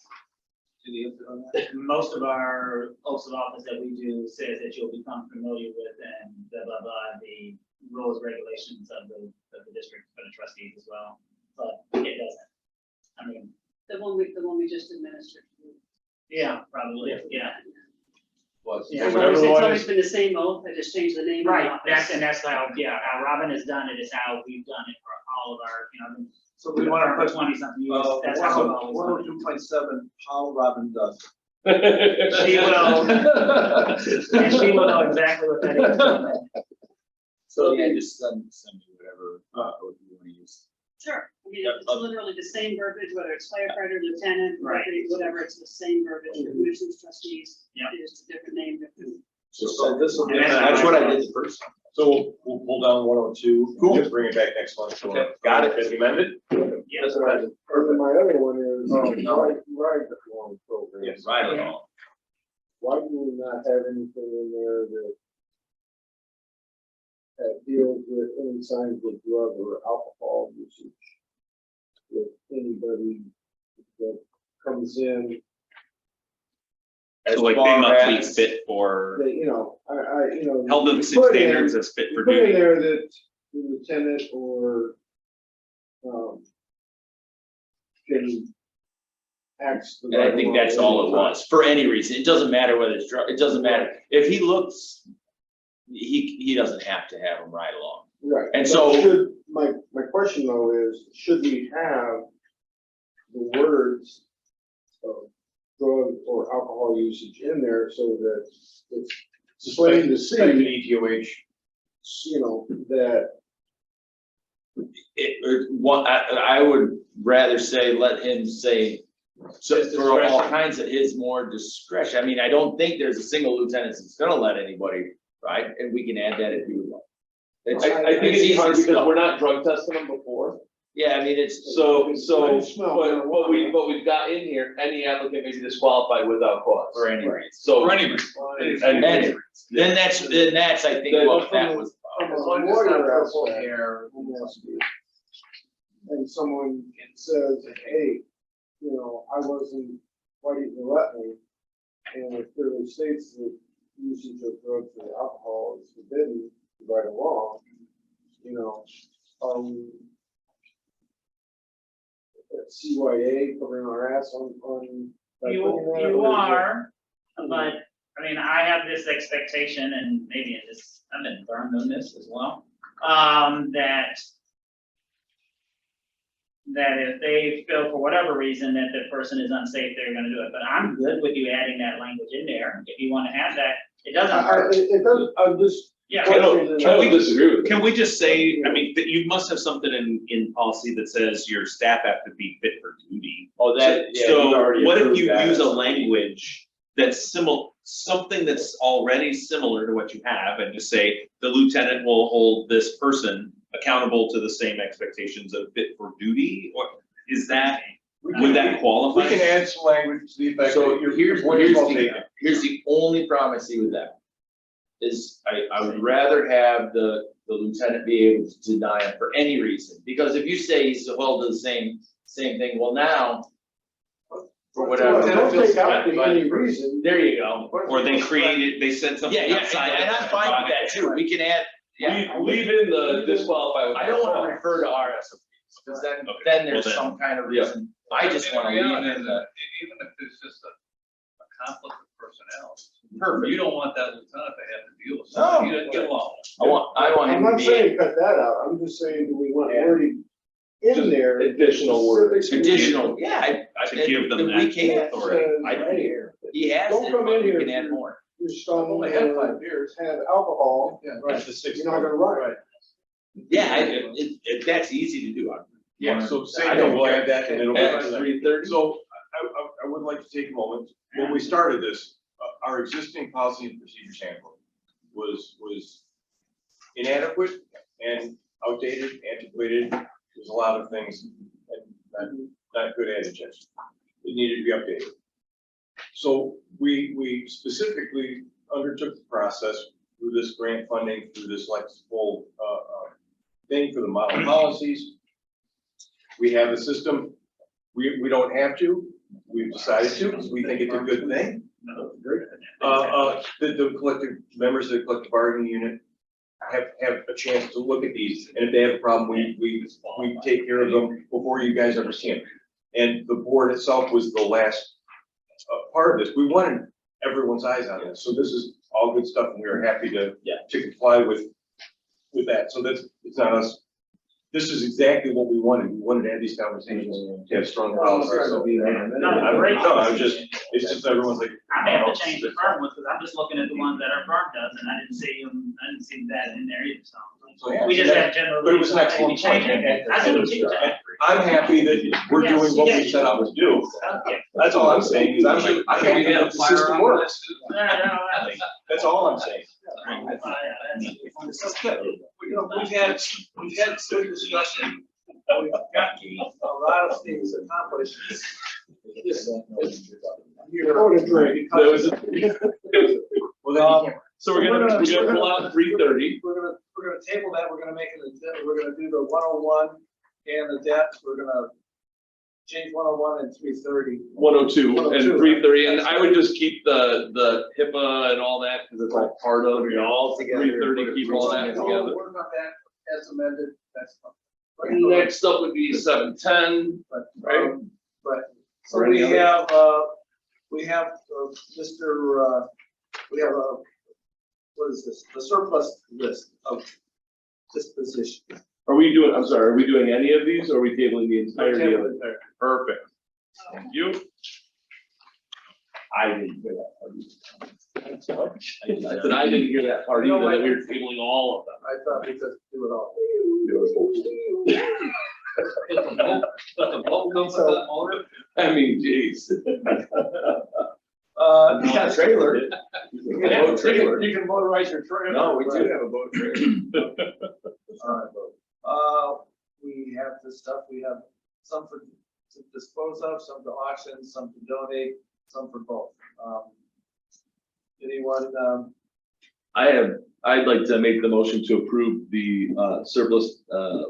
Any input on that? Most of our oaths of office that we do says that you'll become familiar with and blah, blah, blah, the rules, regulations of the district for the trustees as well, but it doesn't. I mean, The one we just administered. yeah, probably, yeah. Yeah. It's always been the same oath, I just changed the name. of the Right, office. that's how, yeah, how Robin has done it is how we've done it for all of our, you know, So we want to for put 20-something years, that's how we've always done it. 102.7, how Robin does. She will, and she will know exactly what that is. So yeah, just send me whatever oath you want to use. Sure, I mean, it's literally the same verbiage, whether it's firefighter, lieutenant, Right. whatever, it's the same verbiage, the commissioners, trustees. Yeah. It's just a different name. So this will be. And That's what I did the first time. So we'll pull down 102. Cool. Just bring it back next month. So Okay. got it. As amended? Yeah. That's what I did. And then my other one is, ride along program. Yes, right Yeah. along. Why do we not have anything in there that deals with any signs of drug or alcohol usage? With anybody that comes in as So like they far must be as- fit for, That, you know, you know. held to you the same put in- standards as fit you for put in duty. there that the lieutenant or, can axe the. And I think that's all it was, for any reason, it doesn't matter whether it's drug, it doesn't matter, if he looks, he doesn't have to have him ride along. Right. And but so- should, my question though is, should we have the words of drug or alcohol usage in there so that it's plain to Stipend see, ETOH. you know, that I would rather say, let him say, so His for all discretion. kinds of his more discretion, I mean, I don't think there's a single lieutenant that's gonna let anybody, right, and we can add that if you would like. It's- I think it's easy hard because stuff. we're not drug testing them before. Yeah, I mean, it's, So, But smell but marijuana. we've got in here, any applicant may be disqualified without cause. for any reason. So. For any And then that's, I think, what that was. From a As long as it's not lawyer purple aspect, hair. and someone says, hey, you know, I wasn't, why didn't you let me? And it clearly states that usage of drugs or alcohol is forbidden right along, you know, CYA covering our ass on. by You, bringing that you up, or is it- are, but, I mean, I have this expectation, and maybe it is, I've been burned on this as well, that if they feel for whatever reason that the person is unsafe, they're gonna do it, but I'm good with you adding that language in there, if you wanna have that, it doesn't hurt, It doesn't, I'm just. yeah. I don't disagree with Can we just say, I mean, that you must have something in policy that says your staff have to be fit for duty. Oh, that, yeah, So you already what if approved you that. use a language that's something that's already similar to what you have, and just say, the lieutenant will hold this person accountable to the same expectations of fit for duty, or is that, would that qualify? We can add some language to the effect So that your here's point is well the, taken. here's the only problem I see with that. Is I would rather have the lieutenant be able to deny him for any reason, because if you say he's held to the same thing, well now. For whatever. Don't take out the any reason. There you go. Or they said something Yeah, outside. and I'm fine with that too, we can add, yeah. Leave in the disqualified without I don't wanna cause. refer to RSOPs, because then Okay, there's well then- some kind of Yeah. reason, I just wanna leave reality it in is the. that even if it's just a conflict of personnel, Perfect. you don't want that lieutenant to have to deal with No. something you didn't get along. I want I'm him to not be. saying cut that out, I'm just saying, do we want Yeah. wording in Just there? additional wording. Additional, yeah, To give them we that can, authority. I don't care. He has Don't it, come but in we here can add for- more. You're I've strong, only had 5 beers. have alcohol, Yeah, right, that's the sixth you're not gonna one. run. Yeah, that's easy to do. Yeah, so I same don't thing, we'll care. add that and it'll. At be- 3:30. So I would like to take a moment, when we started this, our existing policy and procedures handbook was inadequate and outdated, antiquated. There's a lot of things and not good attitudes. It needed to be updated. So we specifically undertook the process through this grant funding, through this like whole thing for the model policies. We have a system. We don't have to. We've decided to because we think it's a good thing. The collective members of the collective bargaining unit have a chance to look at these, and if they have a problem, we take care of them before you guys ever see them. And the board itself was the last part of this. We wanted everyone's eyes on this, so this is all good stuff, and we are happy to comply with that. So it's not us. This is exactly what we wanted. We wanted to have these conversations, to have strong policies. So it's just everyone's like. I may have to change the firm ones, because I'm just looking at the ones that our firm does, and I didn't see that in there either, so. So, yeah, We just have general. But it was an excellent point. I see what you're saying. I'm happy that we're doing what we set out to do. Okay. That's all I'm saying, is I'm happy that the system works. That's all I'm saying. This is good. We've had good discussion. We've got a lot of things accomplished. You're voting for it. There was Well, then you can't. So we're gonna pull out 3:30. We're gonna table that, we're gonna make it, we're gonna do the 101 and the depth, we're gonna change 101 and 330. 102 and 102. 330, and I would just keep the HIPAA and all that, because it's all part of it. All together. 330, keep all that together. Work on that as amended, that's fine. Next up would be 710, But, right? But, so Or any we other? have, Mr., we have what is this? The surplus list of disposition. Are we doing, I'm sorry, are we doing any of these, or are we tabling the entirety of it? Perfect. Thank you. I didn't hear that part. I said I didn't hear that part either, that we were tabling all of them. I thought we could do it all. I mean, geez. Yeah, trailer. You can have a trailer. You can motorize your trailer. No, we do have a boat trailer. All right, we have this stuff, we have some for to dispose of, some to auction, some to donate, some for both. Anyone, I'd like to make the motion to approve the surplus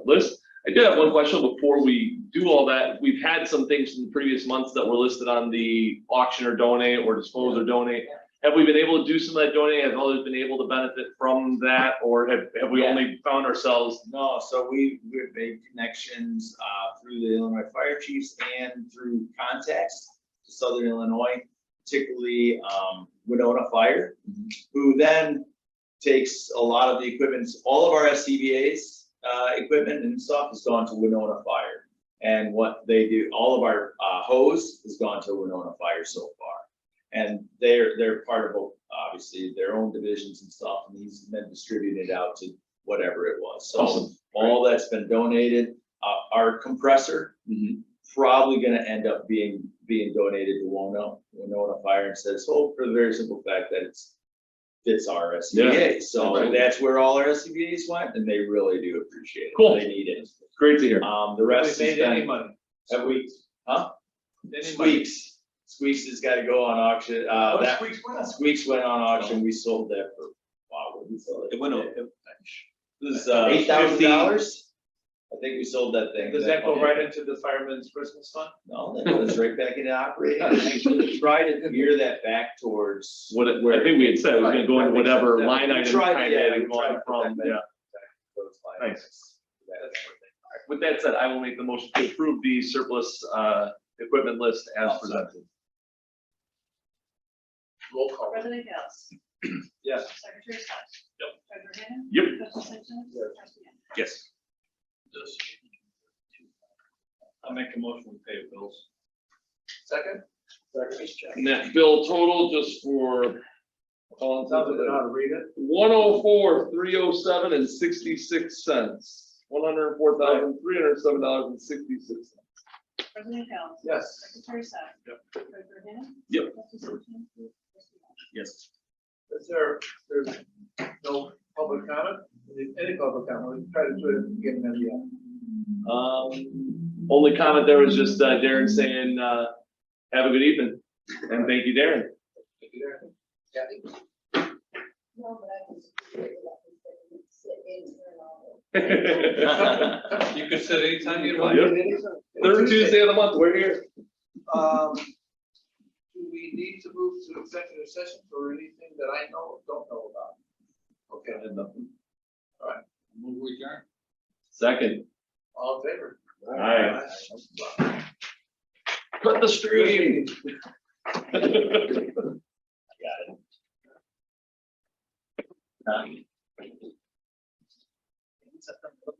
list. I did have one question before we do all that. We've had some things from the previous months that were listed on the auction or donate or dispose or donate. Have we been able to do some of that donate? Have others been able to benefit from that, or have we only found ourselves? No, so we've made connections through the Illinois Fire Chiefs and through contacts to Southern Illinois, particularly Winona Fire, who then takes a lot of the equipment. All of our SCBA's equipment and stuff has gone to Winona Fire. And what they do, all of our hose has gone to Winona Fire so far. And they're part of, obviously, their own divisions and stuff, and he's been distributed out to whatever it was. So Awesome. all that's been donated. Our compressor probably gonna end up being donated to Winona Fire instead, so for the very simple fact that fits our SCBA. So Right. that's where all our SCBA's went, and they really do appreciate it. Cool. They need it. Great to hear. The rest we has made any been, money? have we, huh? Any money? Squeaks has got to go on auction. What That squeaks went on? Squeaks went on auction. We sold that for, wow, what did we sell it? It went over. It was $8,000? I think we sold that thing. Does that go right into the fireman's Christmas fund? No, that goes right back into operating. And actually try to gear that back towards. Where I think we had said it was gonna go into whatever line We item tried, kind yeah, of we tried going to put from, that yeah. those line Nice. items. With that said, I will make the motion to approve the surplus equipment list as presented. Roll call. President Gales. Yes. Secretary Slack. Treasurer Hammond. Yep. Trustee Simpson. Trustee Henry. Yes. I'll make a motion to pay bills. Second? Second. Net bill total, just for all Sounds like I know how to read it. 104,307 and 66 cents. $104,307.66. President Gales. Yes. Secretary Slack. Yep. Treasurer Hammond. Yep. Trustee Simpson. Trustee Henry. Yes. There's no public comment? Any public comment? We try to do it at the beginning of the year. Only comment there was just Darren saying, have a good evening, and thank you, Darren. Thank you, Darren. Kathy? No, but I can sit in here and all. You could sit anytime you like. Yep. Third Tuesday of the month, we're here. Do we need to move to executive session for anything that I don't know about? Okay. All right. Move we adjourn. Second. All in favor? All right. Cut the stream. Got it.